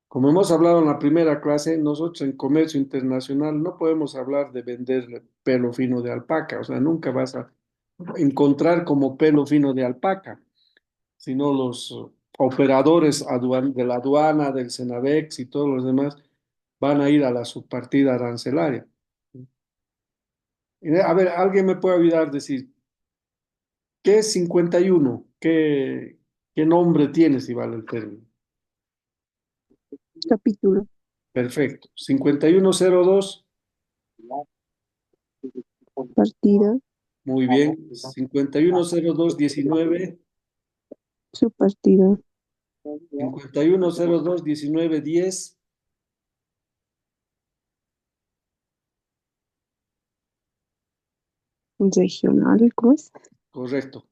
Como hemos hablado en la primera clase, nosotros en comercio internacional no podemos hablar de vender pelo fino de alpaca, o sea, nunca vas a encontrar como pelo fino de alpaca, sino los operadores de la aduana, del Cenavex y todos los demás van a ir a la subpartida arancelaria. A ver, ¿alguien me puede ayudar a decir qué es 51? ¿Qué nombre tiene, si vale el término? Capítulo. Perfecto. 5102, Partida. muy bien. 510219, Subpartida. 51021910, Regional. ¿Cómo es? correcto.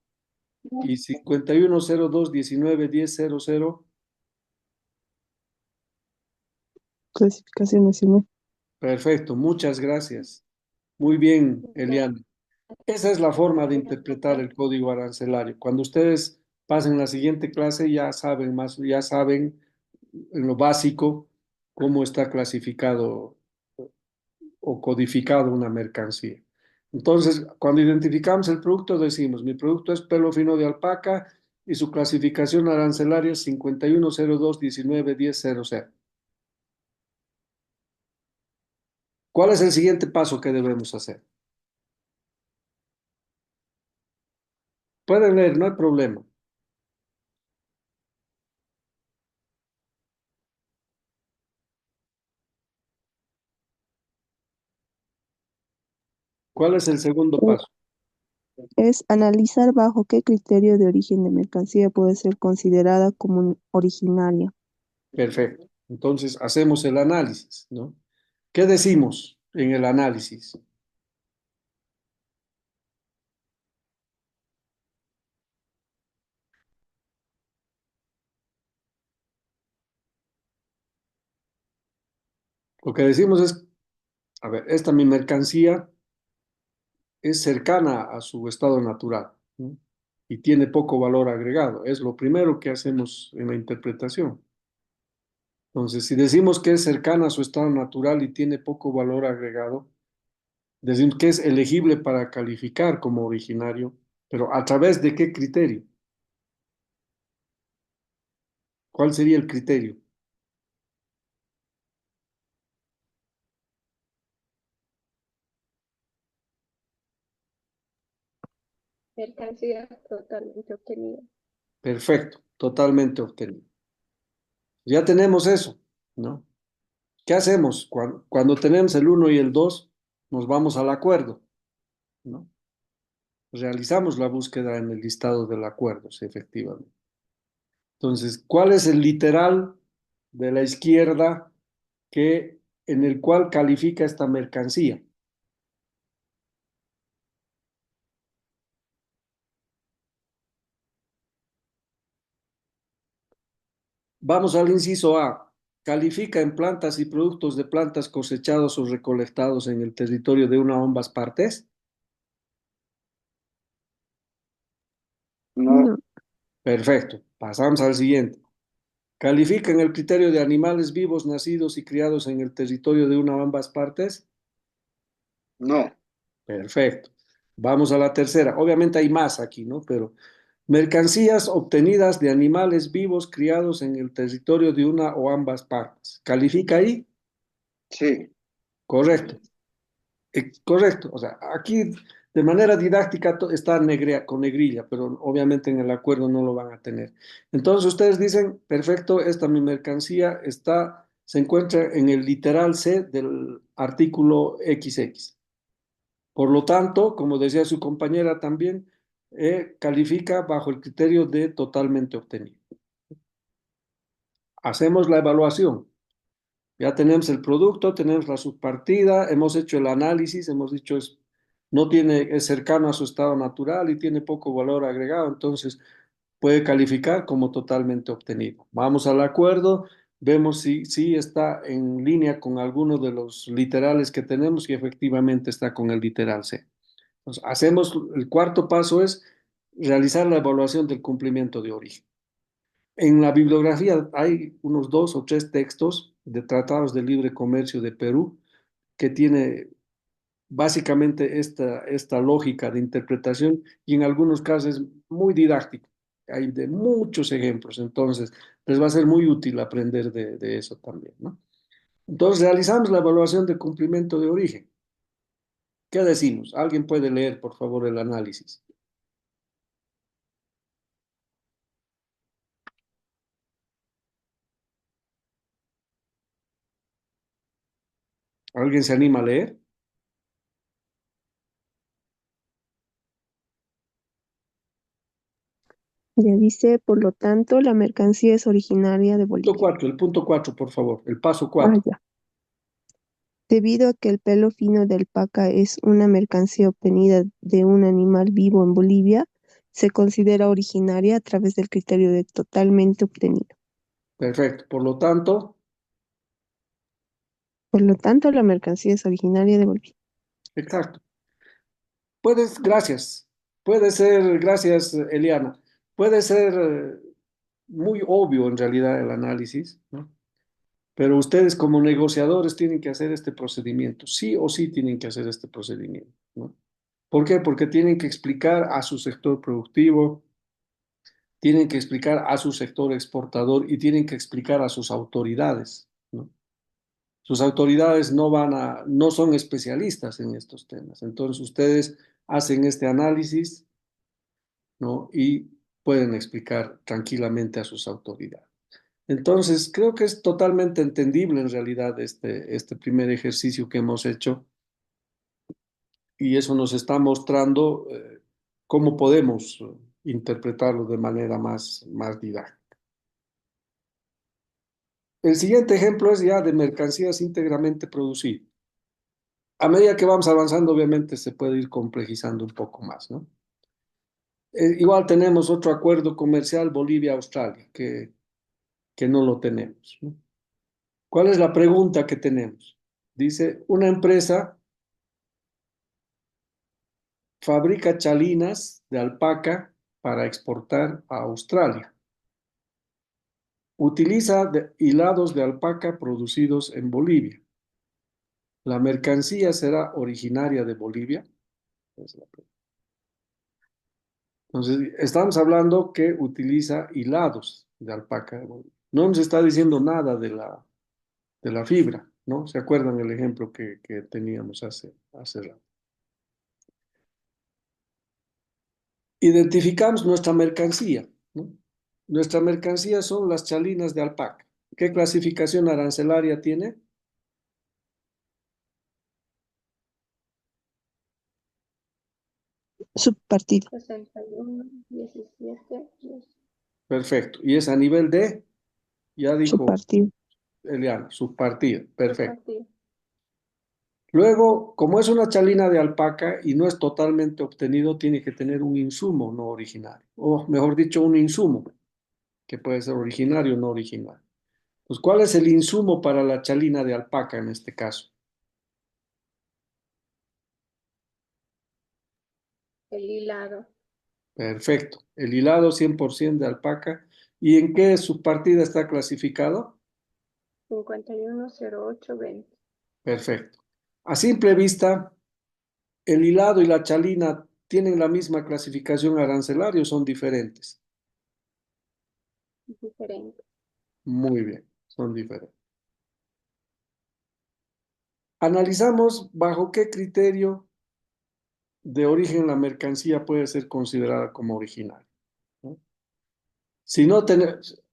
Y 5102191000, Clasificación nacional. perfecto. Muchas gracias. Muy bien, Eliana. Esa es la forma de interpretar el código arancelario. Cuando ustedes pasen la siguiente clase ya saben más, ya saben en lo básico cómo está clasificado o codificado una mercancía. Entonces, cuando identificamos el producto, decimos, mi producto es pelo fino de alpaca y su clasificación arancelaria es 5102191000. ¿Cuál es el siguiente paso que debemos hacer? Pueden leer, no hay problema. ¿Cuál es el segundo paso? Es analizar bajo qué criterio de origen de mercancía puede ser considerada como originaria. Perfecto. Entonces, hacemos el análisis, ¿no? ¿Qué decimos en el análisis? Lo que decimos es, a ver, esta mi mercancía es cercana a su estado natural, ¿no? Y tiene poco valor agregado. Es lo primero que hacemos en la interpretación. Entonces, si decimos que es cercana a su estado natural y tiene poco valor agregado, decimos que es elegible para calificar como originario, pero ¿a través de qué criterio? ¿Cuál sería el criterio? Mercancía totalmente obtenida. Perfecto, totalmente obtenido. Ya tenemos eso, ¿no? ¿Qué hacemos? Cuando tenemos el uno y el 2 nos vamos al acuerdo, ¿no? Realizamos la búsqueda en el listado del acuerdo, sí, efectivamente. Entonces, ¿cuál es el literal de la izquierda en el cual califica esta mercancía? Vamos al inciso A. Califica en plantas y productos de plantas cosechados o recolectados en el territorio de una o ambas partes. No, No. Perfecto. Pasamos al siguiente. Califica en el criterio de animales vivos nacidos y criados en el territorio de una o ambas partes. No, Perfecto. Vamos a la tercera. Obviamente hay más aquí, ¿no? Pero mercancías obtenidas de animales vivos criados en el territorio de una o ambas partes. ¿Califica ahí? sí, Correcto. Correcto. O sea, aquí de manera didáctica está con negrilla, pero obviamente en el acuerdo no lo van a tener. Entonces ustedes dicen, perfecto, esta mi mercancía se encuentra en el literal C del artículo XX. Por lo tanto, como decía su compañera también, califica bajo el criterio de totalmente obtenido. Hacemos la evaluación. Ya tenemos el producto, tenemos la subpartida, hemos hecho el análisis, hemos dicho no tiene, es cercano a su estado natural y tiene poco valor agregado, entonces puede calificar como totalmente obtenido. Vamos al acuerdo, vemos si está en línea con alguno de los literales que tenemos y efectivamente está con el literal C. El cuarto paso es realizar la evaluación del cumplimiento de origen. En la bibliografía hay unos 2 o 3 textos de tratados de libre comercio de Perú que tiene básicamente esta lógica de interpretación y en algunos casos es muy didáctico. Hay de muchos ejemplos, entonces les va a ser muy útil aprender de eso también, ¿no? Entonces realizamos la evaluación de cumplimiento de origen. ¿Qué decimos? ¿Alguien puede leer, por favor, el análisis? ¿Alguien se anima a leer? Ya dice, por lo tanto, la mercancía es originaria de Punto Bolivia. 4, el punto 4, por favor, el paso Ah, 4. ya. Debido a que el pelo fino de alpaca es una mercancía obtenida de un animal vivo en Bolivia, se considera originaria a través del criterio de totalmente obtenido. Perfecto. Por lo tanto, Por lo tanto, la mercancía es originaria de Bolivia. exacto. Gracias. Puede ser, gracias, Eliana. Puede ser muy obvio en realidad el análisis, ¿no? Pero ustedes como negociadores tienen que hacer este procedimiento. Sí o sí tienen que hacer este procedimiento, ¿no? ¿Por qué? Porque tienen que explicar a su sector productivo, tienen que explicar a su sector exportador y tienen que explicar a sus autoridades, ¿no? Sus autoridades no son especialistas en estos temas. Entonces ustedes hacen este análisis, ¿no? Y pueden explicar tranquilamente a sus autoridades. Entonces, creo que es totalmente entendible en realidad este primer ejercicio que hemos hecho y eso nos está mostrando cómo podemos interpretarlo de manera más didáctica. El siguiente ejemplo es ya de mercancías íntegramente producidas. A medida que vamos avanzando, obviamente se puede ir complejizando un poco más, ¿no? Igual tenemos otro acuerdo comercial Bolivia-Australia, que no lo tenemos, ¿no? ¿Cuál es la pregunta que tenemos? Dice, una empresa fabrica chalinas de alpaca para exportar a Australia. Utiliza hilados de alpaca producidos en Bolivia. ¿La mercancía será originaria de Bolivia? Es la pregunta. Entonces, estamos hablando que utiliza hilados de alpaca de Bolivia. No nos está diciendo nada de la fibra, ¿no? ¿Se acuerdan el ejemplo que teníamos hace rato? Identificamos nuestra mercancía, ¿no? Nuestra mercancía son las chalinas de alpaca. ¿Qué clasificación arancelaria tiene? Subpartido. 61, 17, 10. Perfecto. Y es a nivel de, ya dijo Subpartido. Eliana, subpartida. Perfecto. Subpartido. Luego, como es una chalina de alpaca y no es totalmente obtenido, tiene que tener un insumo no originario. O mejor dicho, un insumo, que puede ser originario o no originario. Pues, ¿cuál es el insumo para la chalina de alpaca en este caso? El hilado. Perfecto. El hilado 100% de alpaca. ¿Y en qué subpartida está clasificado? 51, 08, 20. Perfecto. A simple vista, ¿El hilado y la chalina tienen la misma clasificación arancelaria o son diferentes? Diferente. Muy bien, son diferentes. Analizamos bajo qué criterio de origen la mercancía puede ser considerada como original, ¿no? Si no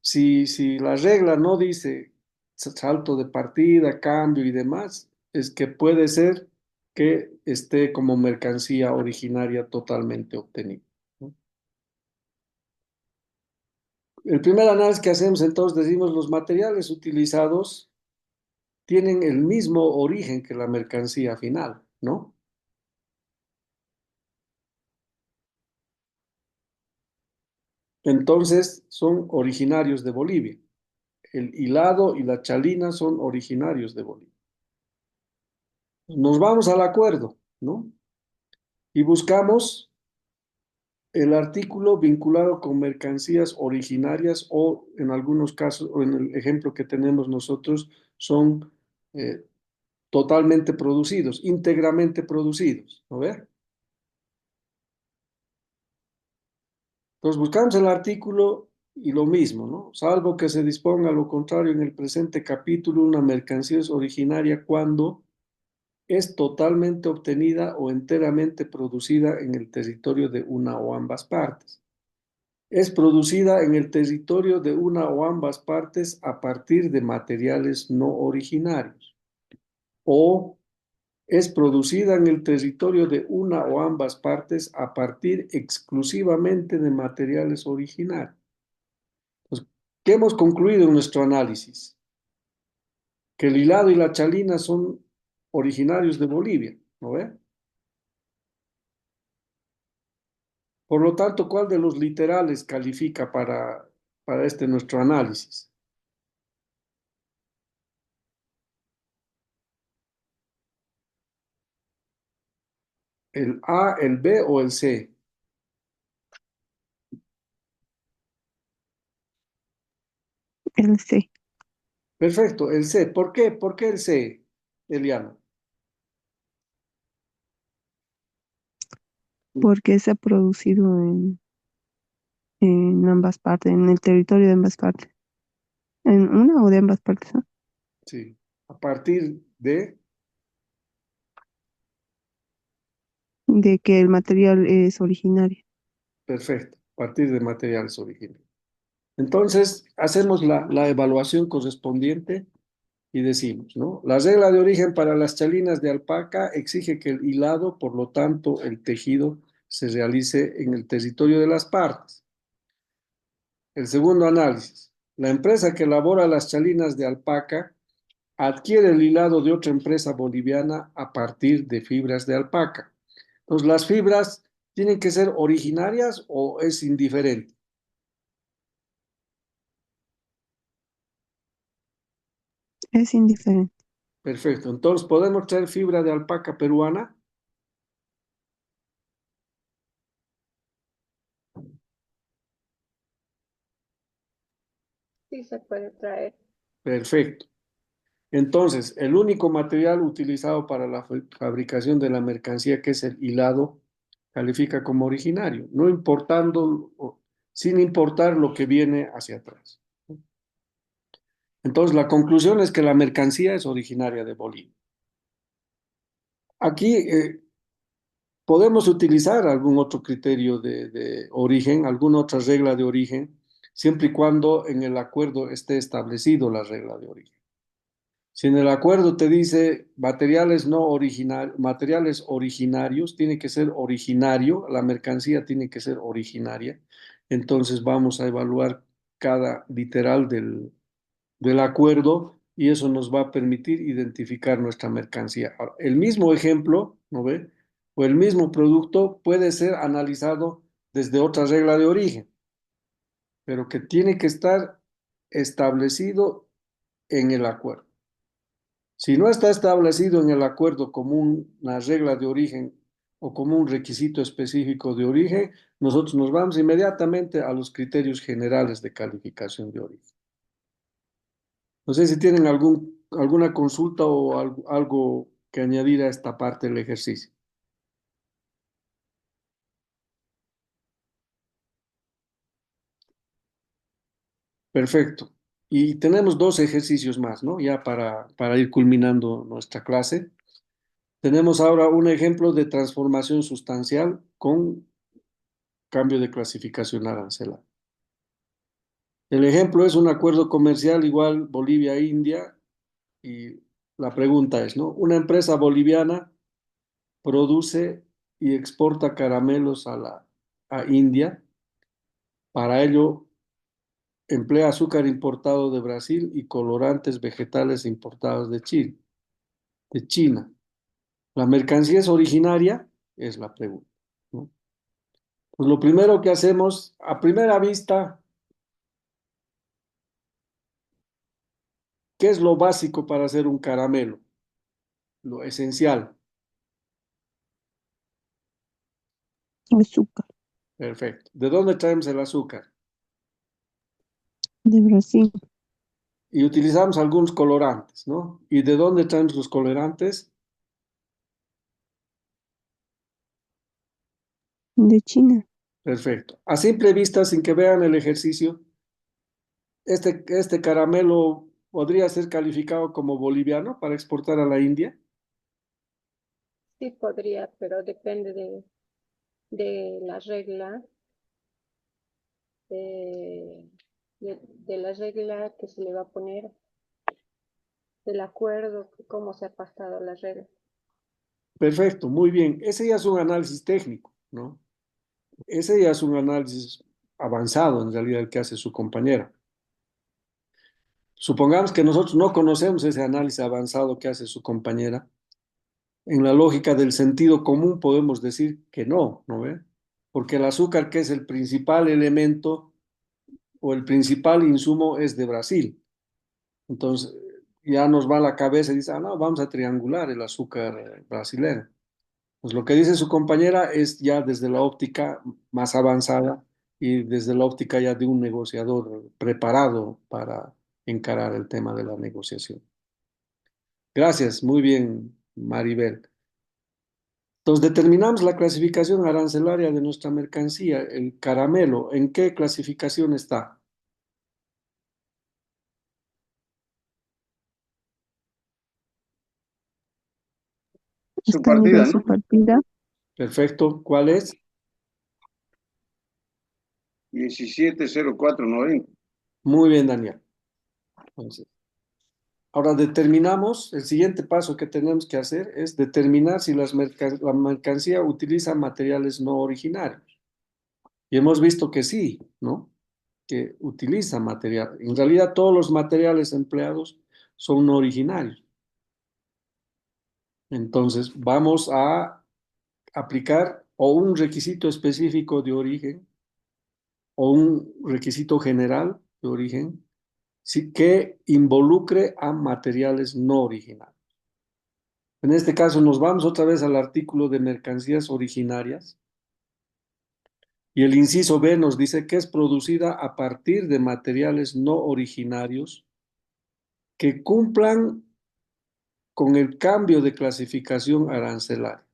si la regla no dice salto de partida, cambio y demás, es que puede ser que esté como mercancía originaria totalmente obtenida, ¿no? El primer análisis que hacemos entonces decimos los materiales utilizados tienen el mismo origen que la mercancía final, ¿no? Entonces son originarios de Bolivia. El hilado y la chalina son originarios de Bolivia. Nos vamos al acuerdo, ¿no? Y buscamos el artículo vinculado con mercancías originarias o en algunos casos, o en el ejemplo que tenemos nosotros, son eh, totalmente producidos, íntegramente producidos, ¿no ve? Entonces buscamos el artículo y lo mismo, ¿no? Salvo que se disponga lo contrario en el presente capítulo, una mercancía es originaria cuando es totalmente obtenida o enteramente producida en el territorio de una o ambas partes. Es producida en el territorio de una o ambas partes a partir de materiales no originarios. O es producida en el territorio de una o ambas partes a partir exclusivamente de materiales originarios. Pues, ¿qué hemos concluido en nuestro análisis? Que el hilado y la chalina son originarios de Bolivia, ¿no ve? Por lo tanto, ¿cuál de los literales califica para este nuestro análisis? ¿El A, el B o el C? El C, Perfecto, el C. ¿Por qué? ¿Por qué el C, Eliana? porque se ha producido en ambas partes, en el territorio de ambas partes. En una o de ambas partes, ¿no? Sí. A partir de, De que el material es originario. perfecto, a partir de materiales originales. Entonces, hacemos la evaluación correspondiente y decimos, ¿no? La regla de origen para las chalinas de alpaca exige que el hilado, por lo tanto, el tejido se realice en el territorio de las partes. El segundo análisis. La empresa que elabora las chalinas de alpaca adquiere el hilado de otra empresa boliviana a partir de fibras de alpaca. Entonces, ¿las fibras tienen que ser originarias o es indiferente? Es indiferente. Perfecto. Entonces, ¿podemos traer fibra de alpaca peruana? Sí se puede traer. Perfecto. Entonces, el único material utilizado para la fabricación de la mercancía, que es el hilado, califica como originario, no importando, sin importar lo que viene hacia atrás. Entonces, la conclusión es que la mercancía es originaria de Bolivia. Aquí podemos utilizar algún otro criterio de origen, alguna otra regla de origen, siempre y cuando en el acuerdo esté establecido la regla de origen. Si en el acuerdo te dice materiales no materiales originarios, tiene que ser originario, la mercancía tiene que ser originaria, entonces vamos a evaluar cada literal del acuerdo y eso nos va a permitir identificar nuestra mercancía. Ahora, el mismo ejemplo, ¿no ve? O el mismo producto puede ser analizado desde otra regla de origen, pero que tiene que estar establecido en el acuerdo. Si no está establecido en el acuerdo como una regla de origen o como un requisito específico de origen, nosotros nos vamos inmediatamente a los criterios generales de calificación de origen. No sé si tienen alguna consulta o algo que añadir a esta parte del ejercicio. Perfecto. Y tenemos dos ejercicios más, ¿no? Ya para ir culminando nuestra clase. Tenemos ahora un ejemplo de transformación sustancial con cambio de clasificación arancelaria. El ejemplo es un acuerdo comercial igual Bolivia-India y la pregunta es, ¿no? Una empresa boliviana produce y exporta caramelos a India. Para ello emplea azúcar importado de Brasil y colorantes vegetales importados de China. ¿La mercancía es originaria? Es la pregunta, ¿no? Pues lo primero que hacemos, a primera vista, ¿qué es lo básico para hacer un caramelo? Lo esencial. Azúcar Perfecto. ¿De dónde traemos el azúcar? de Brasil, Y utilizamos algunos colorantes, ¿no? ¿Y de dónde traemos los colorantes? de China. Perfecto. A simple vista, sin que vean el ejercicio, este caramelo podría ser calificado como boliviano para exportar a la India. Sí podría, pero depende de la regla, de, de la regla que se le va a poner, del acuerdo, cómo se ha pactado la regla. Perfecto, muy bien. Ese ya es un análisis técnico, ¿no? Ese ya es un análisis avanzado, en realidad, el que hace su compañera. Supongamos que nosotros no conocemos ese análisis avanzado que hace su compañera. En la lógica del sentido común podemos decir que no, ¿no ve? Porque el azúcar, que es el principal elemento o el principal insumo, es de Brasil. Entonces, ya nos va a la cabeza y dice, ah, no, vamos a triangular el azúcar brasileño. Pues lo que dice su compañera es ya desde la óptica más avanzada y desde la óptica ya de un negociador preparado para encarar el tema de la negociación. Gracias, muy bien, Maribel. Entonces, determinamos la clasificación arancelaria de nuestra mercancía, el caramelo. ¿En qué clasificación está? Su Está a nivel partida, ¿no? su partida. Perfecto. ¿Cuál es? 170490. Muy bien, Daniel. Entonces, ahora determinamos, el siguiente paso que tenemos que hacer es determinar si la mercancía utiliza materiales no originarios. Y hemos visto que sí, ¿no? Que utiliza material. En realidad todos los materiales empleados son no originarios. Entonces vamos a aplicar o un requisito específico de origen o un requisito general de origen sí, que involucre a materiales no originarios. En este caso nos vamos otra vez al artículo de mercancías originarias y el inciso B nos dice que es producida a partir de materiales no originarios que cumplan con el cambio de clasificación arancelaria,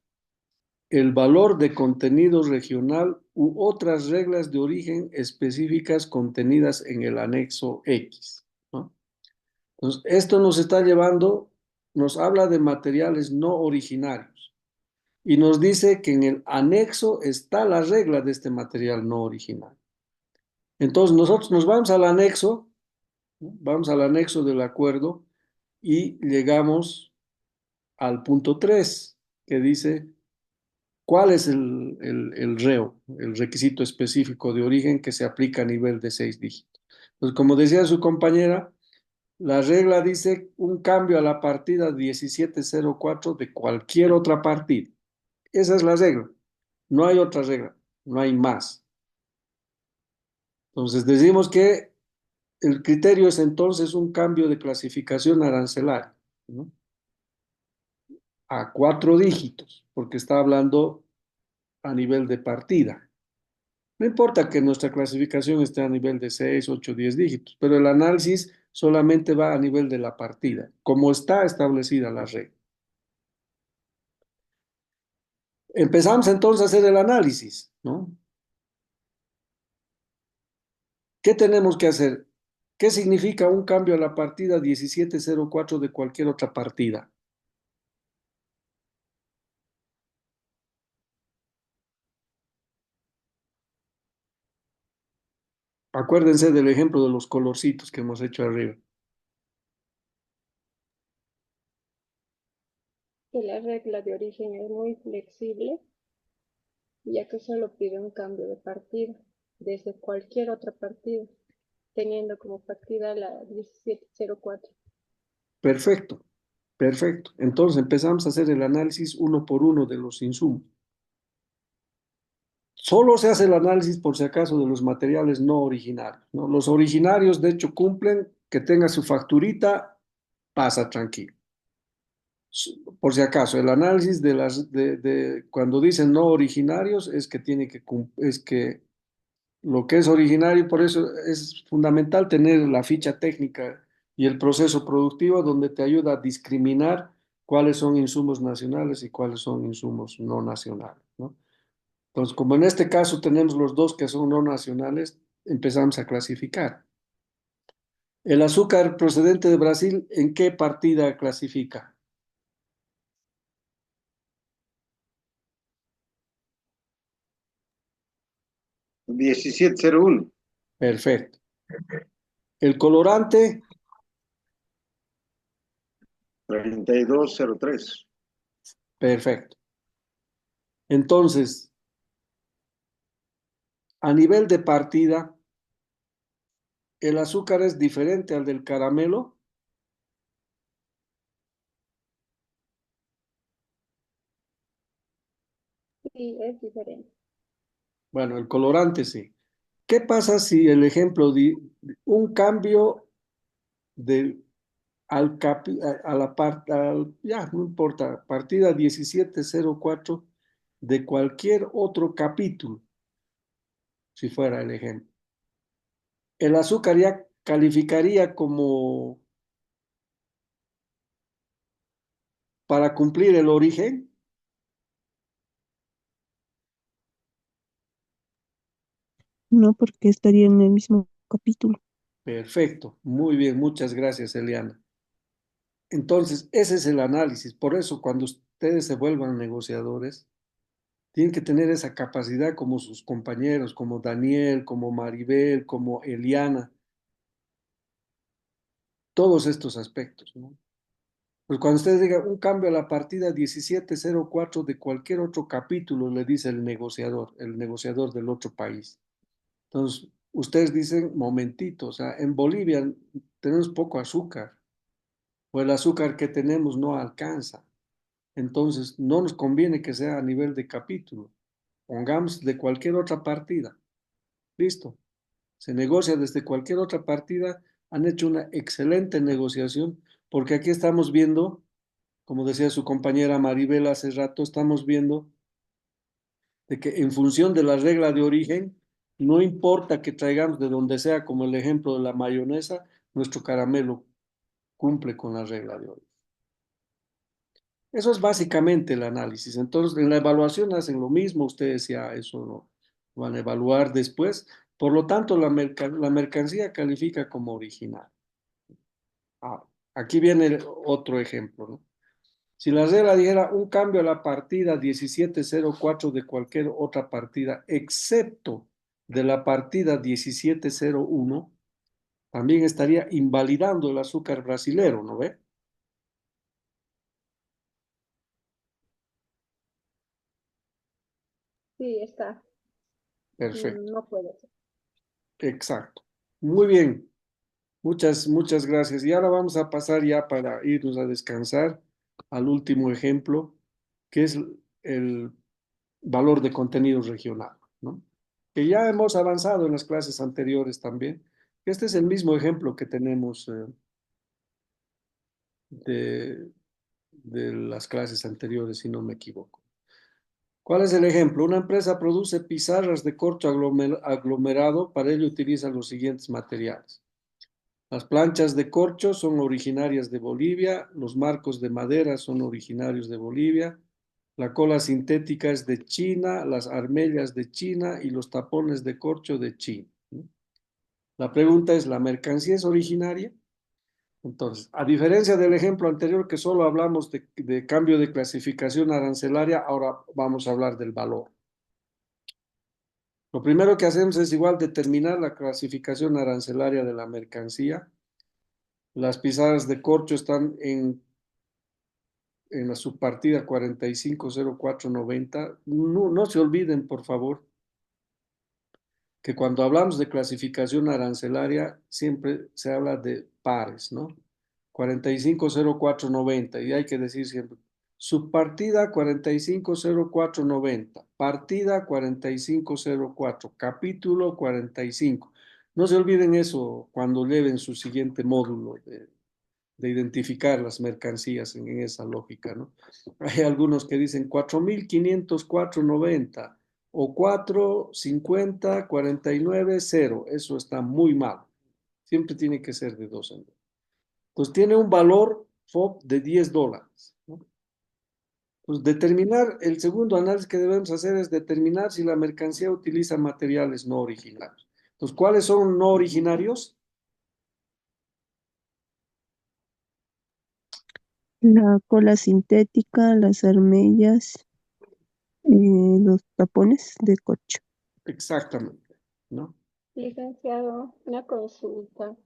el valor de contenido regional u otras reglas de origen específicas contenidas en el anexo X, ¿no? Entonces, esto nos está llevando, nos habla de materiales no originarios y nos dice que en el anexo está la regla de este material no originario. Entonces, nosotros nos vamos al anexo, ¿no? Vamos al anexo del acuerdo y llegamos al punto 3 que dice cuál es el reo, el requisito específico de origen que se aplica a nivel de 6 dígitos. Entonces, como decía su compañera, la regla dice un cambio a la partida 1704 de cualquier otra partida. Esa es la regla. No hay otra regla, no hay más. Entonces decimos que el criterio es entonces un cambio de clasificación arancelaria, ¿no? A 4 dígitos, porque está hablando a nivel de partida. No importa que nuestra clasificación esté a nivel de 6, 8, 10 dígitos, pero el análisis solamente va a nivel de la partida, como está establecida la regla. Empezamos entonces a hacer el análisis, ¿no? ¿Qué tenemos que hacer? ¿Qué significa un cambio a la partida 1704 de cualquier otra partida? Acuérdense del ejemplo de los colorcitos que hemos hecho arriba. Que la regla de origen es muy flexible, ya que solo pide un cambio de partida desde cualquier otra partida, teniendo como partida la 1704. Perfecto, perfecto. Entonces empezamos a hacer el análisis uno por uno de los insumos. Solo se hace el análisis por si acaso de los materiales no originarios, ¿no? Los originarios, de hecho, cumplen que tenga su facturita, pasa tranquilo. Por si acaso, el análisis de cuando dicen no originarios es que tiene que es que lo que es originario, por eso es fundamental tener la ficha técnica y el proceso productivo donde te ayuda a discriminar cuáles son insumos nacionales y cuáles son insumos no nacionales, ¿no? Entonces, como en este caso tenemos los dos que son no nacionales, empezamos a clasificar. El azúcar procedente de Brasil, ¿en qué partida clasifica? 1701. Perfecto. El colorante, 3203. perfecto. Entonces, a nivel de partida, el azúcar es diferente al del caramelo. Sí, es diferente. Bueno, el colorante sí. ¿Qué pasa si el ejemplo de un cambio de a la parte, ya no importa, partida 1704 de cualquier otro capítulo, si fuera el ejemplo? El azúcar ya calificaría como para cumplir el origen. No, porque estaría en el mismo capítulo. Perfecto, muy bien, muchas gracias, Eliana. Entonces, ese es el análisis. Por eso, cuando ustedes se vuelvan negociadores, tienen que tener esa capacidad como sus compañeros, como Daniel, como Maribel, como Eliana, todos estos aspectos, ¿no? Pues cuando ustedes digan un cambio a la partida 1704 de cualquier otro capítulo, le dice el negociador del otro país. Entonces, ustedes dicen, momentito, o sea, en Bolivia tenemos poco azúcar, o el azúcar que tenemos no alcanza. Entonces, no nos conviene que sea a nivel de capítulo. Pongamos de cualquier otra partida. Listo. Se negocia desde cualquier otra partida. Han hecho una excelente negociación porque aquí estamos viendo, como decía su compañera Maribel hace rato, estamos viendo de que en función de la regla de origen, no importa que traigamos de donde sea, como el ejemplo de la mayonesa, nuestro caramelo cumple con la regla de origen. Eso es básicamente el análisis. Entonces, en la evaluación hacen lo mismo, ustedes ya eso lo van a evaluar después. Por lo tanto, la mercancía califica como original. Ah, aquí viene otro ejemplo, ¿no? Si la regla dijera un cambio a la partida 1704 de cualquier otra partida, excepto de la partida 1701, también estaría invalidando el azúcar brasilero, ¿no ve? Sí, está. Perfecto, No puede ser. exacto. Muy bien. Muchas gracias. Y ahora vamos a pasar ya para irnos a descansar al último ejemplo, que es el valor de contenido regional, ¿no? Que ya hemos avanzado en las clases anteriores también. Este es el mismo ejemplo que tenemos de, de las clases anteriores, si no me equivoco. ¿Cuál es el ejemplo? Una empresa produce pizarras de corcho aglomerado, para ello utiliza los siguientes materiales. Las planchas de corcho son originarias de Bolivia, los marcos de madera son originarios de Bolivia, la cola sintética es de China, las armellas de China y los tapones de corcho de China, ¿no? La pregunta es, ¿la mercancía es originaria? Entonces, a diferencia del ejemplo anterior que solo hablamos de cambio de clasificación arancelaria, ahora vamos a hablar del valor. Lo primero que hacemos es igual determinar la clasificación arancelaria de la mercancía. Las piezas de corcho están en la subpartida 450490. No, no se olviden, por favor, que cuando hablamos de clasificación arancelaria siempre se habla de pares, ¿no? 450490 y hay que decir siempre subpartida 450490, partida 4504, capítulo 45. No se olviden eso cuando lleven su siguiente módulo de identificar las mercancías en esa lógica, ¿no? Hay algunos que dicen 4504.90 o 450.49.0. Eso está muy mal. Siempre tiene que ser de dos en dos. Entonces tiene un valor FOB de $10, ¿no? Pues determinar, el segundo análisis que debemos hacer es determinar si la mercancía utiliza materiales no originarios. Entonces, ¿cuáles son no originarios? La cola sintética, las armellas, los tapones de corcho. Exactamente, ¿no? Licenciado, una consulta.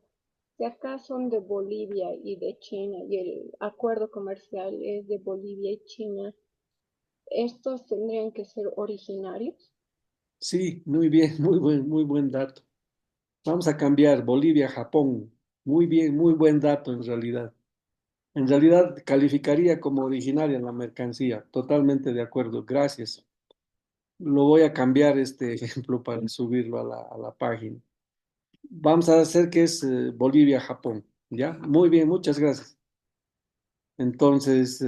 Si acá son de Bolivia y de China y el acuerdo comercial es de Bolivia y China, ¿estos tendrían que ser originarios? Sí, muy bien, muy buen dato. Vamos a cambiar Bolivia, Japón. Muy bien, muy buen dato en realidad. En realidad calificaría como originaria la mercancía. Totalmente de acuerdo. Gracias. Lo voy a cambiar este ejemplo para subirlo a la página. Vamos a hacer que es Bolivia, Japón. ¿Ya? Muy bien, muchas gracias. Entonces,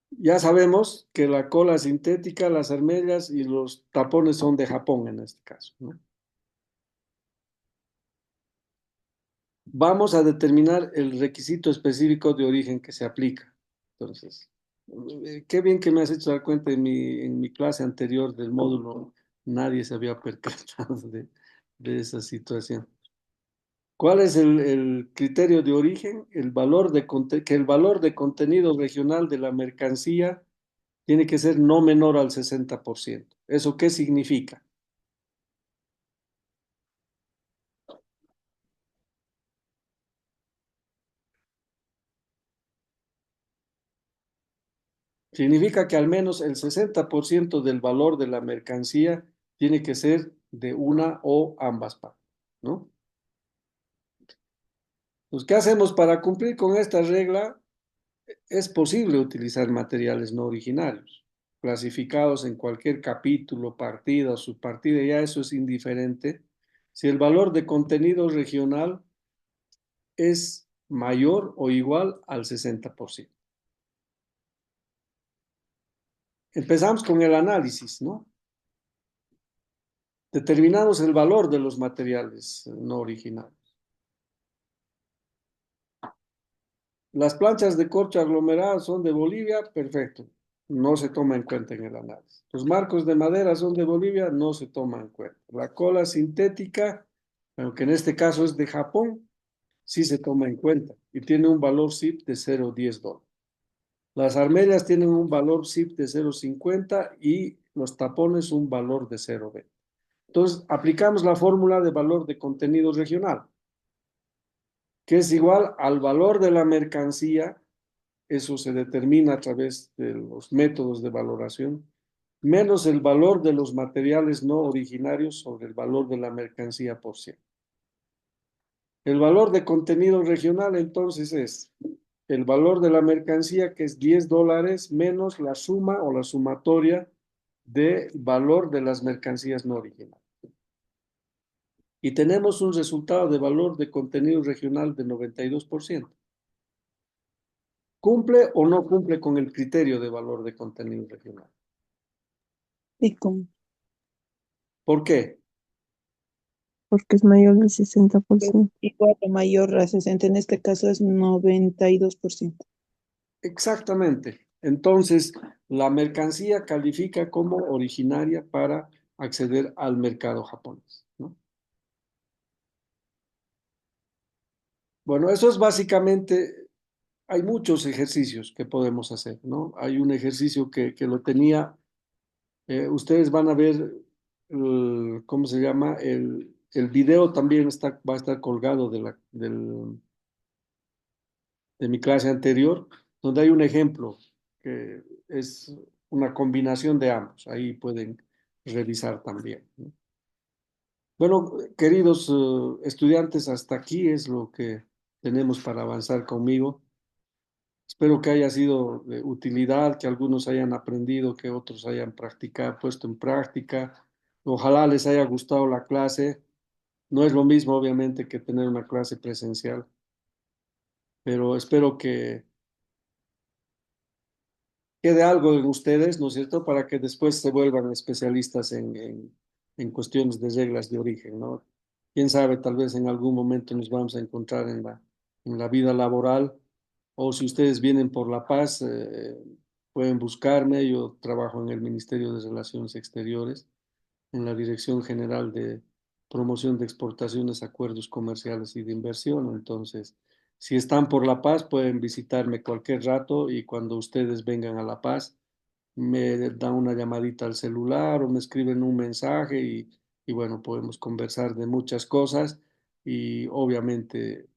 ya sabemos que la cola sintética, las armellas y los tapones son de Japón en este caso, ¿no? Vamos a determinar el requisito específico de origen que se aplica. Entonces, qué bien que me has hecho dar cuenta en mi clase anterior del módulo, nadie se había percatado de esa situación. ¿Cuál es el criterio de origen? Que el valor de contenido regional de la mercancía tiene que ser no menor al 60%. ¿Eso qué significa? Significa que al menos el 60% del valor de la mercancía tiene que ser de una o ambas partes, ¿no? Pues, ¿qué hacemos para cumplir con esta regla? Es posible utilizar materiales no originarios, clasificados en cualquier capítulo, partida o subpartida, ya eso es indiferente. Si el valor de contenido regional es mayor o igual al 60%. Empezamos con el análisis, ¿no? Determinamos el valor de los materiales no originales. Las planchas de corcho aglomerado son de Bolivia, perfecto. No se toma en cuenta en el análisis. Los marcos de madera son de Bolivia, no se toma en cuenta. La cola sintética, aunque en este caso es de Japón, sí se toma en cuenta y tiene un valor CIP de $0.10. Las armellas tienen un valor CIP de 0.50 y los tapones un valor de 0.20. Entonces, aplicamos la fórmula de valor de contenido regional, que es igual al valor de la mercancía. Eso se determina a través de los métodos de valoración, menos el valor de los materiales no originarios sobre el valor de la mercancía por ciento. El valor de contenido regional entonces es el valor de la mercancía, que es $10, menos la suma o la sumatoria de valor de las mercancías no originales. Y tenemos un resultado de valor de contenido regional de 92%. ¿Cumple o no cumple con el criterio de valor de contenido regional? ¿Y cómo? ¿Por qué? Porque es mayor del 60%. Igual o mayor a 60, en este caso es 92%. Exactamente. Entonces, la mercancía califica como originaria para acceder al mercado japonés, ¿no? Bueno, eso es básicamente, hay muchos ejercicios que podemos hacer, ¿no? Hay un ejercicio que lo tenía, ustedes van a ver, ¿cómo se llama? El video también va a estar colgado de mi clase anterior, donde hay un ejemplo que es una combinación de ambos. Ahí pueden revisar también, ¿no? Bueno, queridos estudiantes, hasta aquí es lo que tenemos para avanzar conmigo. Espero que haya sido de utilidad, que algunos hayan aprendido, que otros hayan practicado, puesto en práctica. Ojalá les haya gustado la clase. No es lo mismo, obviamente, que tener una clase presencial, pero espero que quede algo en ustedes, ¿no es cierto?, para que después se vuelvan especialistas en cuestiones de reglas de origen, ¿no? Quién sabe, tal vez en algún momento nos vamos a encontrar en la vida laboral, o si ustedes vienen por La Paz, pueden buscarme. Yo trabajo en el Ministerio de Relaciones Exteriores, en la Dirección General de Promoción de Exportaciones, Acuerdos Comerciales y de Inversión. Entonces, si están por La Paz, pueden visitarme cualquier rato, y cuando ustedes vengan a La Paz, me dan una llamadita al celular o me escriben un mensaje, y bueno, podemos conversar de muchas cosas y obviamente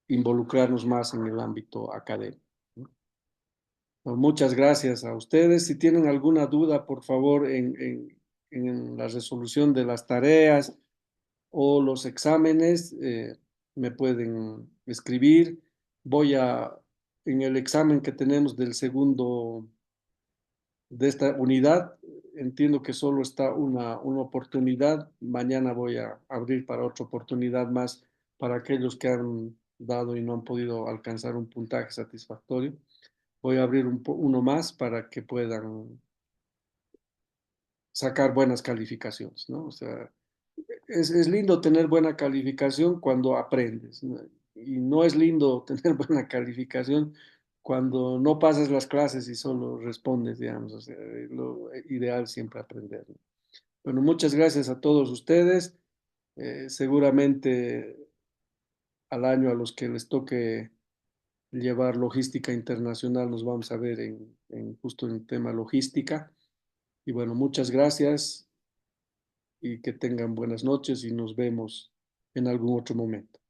involucrarnos más en el ámbito académico, ¿no? Pues muchas gracias a ustedes. Si tienen alguna duda, por favor, en la resolución de las tareas o los exámenes, me pueden escribir. En el examen que tenemos del segundo de esta unidad, entiendo que solo está una oportunidad. Mañana voy a abrir para otra oportunidad más para aquellos que han dado y no han podido alcanzar un puntaje satisfactorio. Voy a abrir uno más para que puedan sacar buenas calificaciones, ¿no? O sea, es lindo tener buena calificación cuando aprendes, ¿no? Y no es lindo tener buena calificación cuando no pasas las clases y solo respondes, digamos. O sea, lo ideal siempre aprender, ¿no? Bueno, muchas gracias a todos ustedes. Seguramente al año a los que les toque llevar logística internacional nos vamos a ver justo en el tema logística. Y bueno, muchas gracias y que tengan buenas noches y nos vemos en algún otro momento.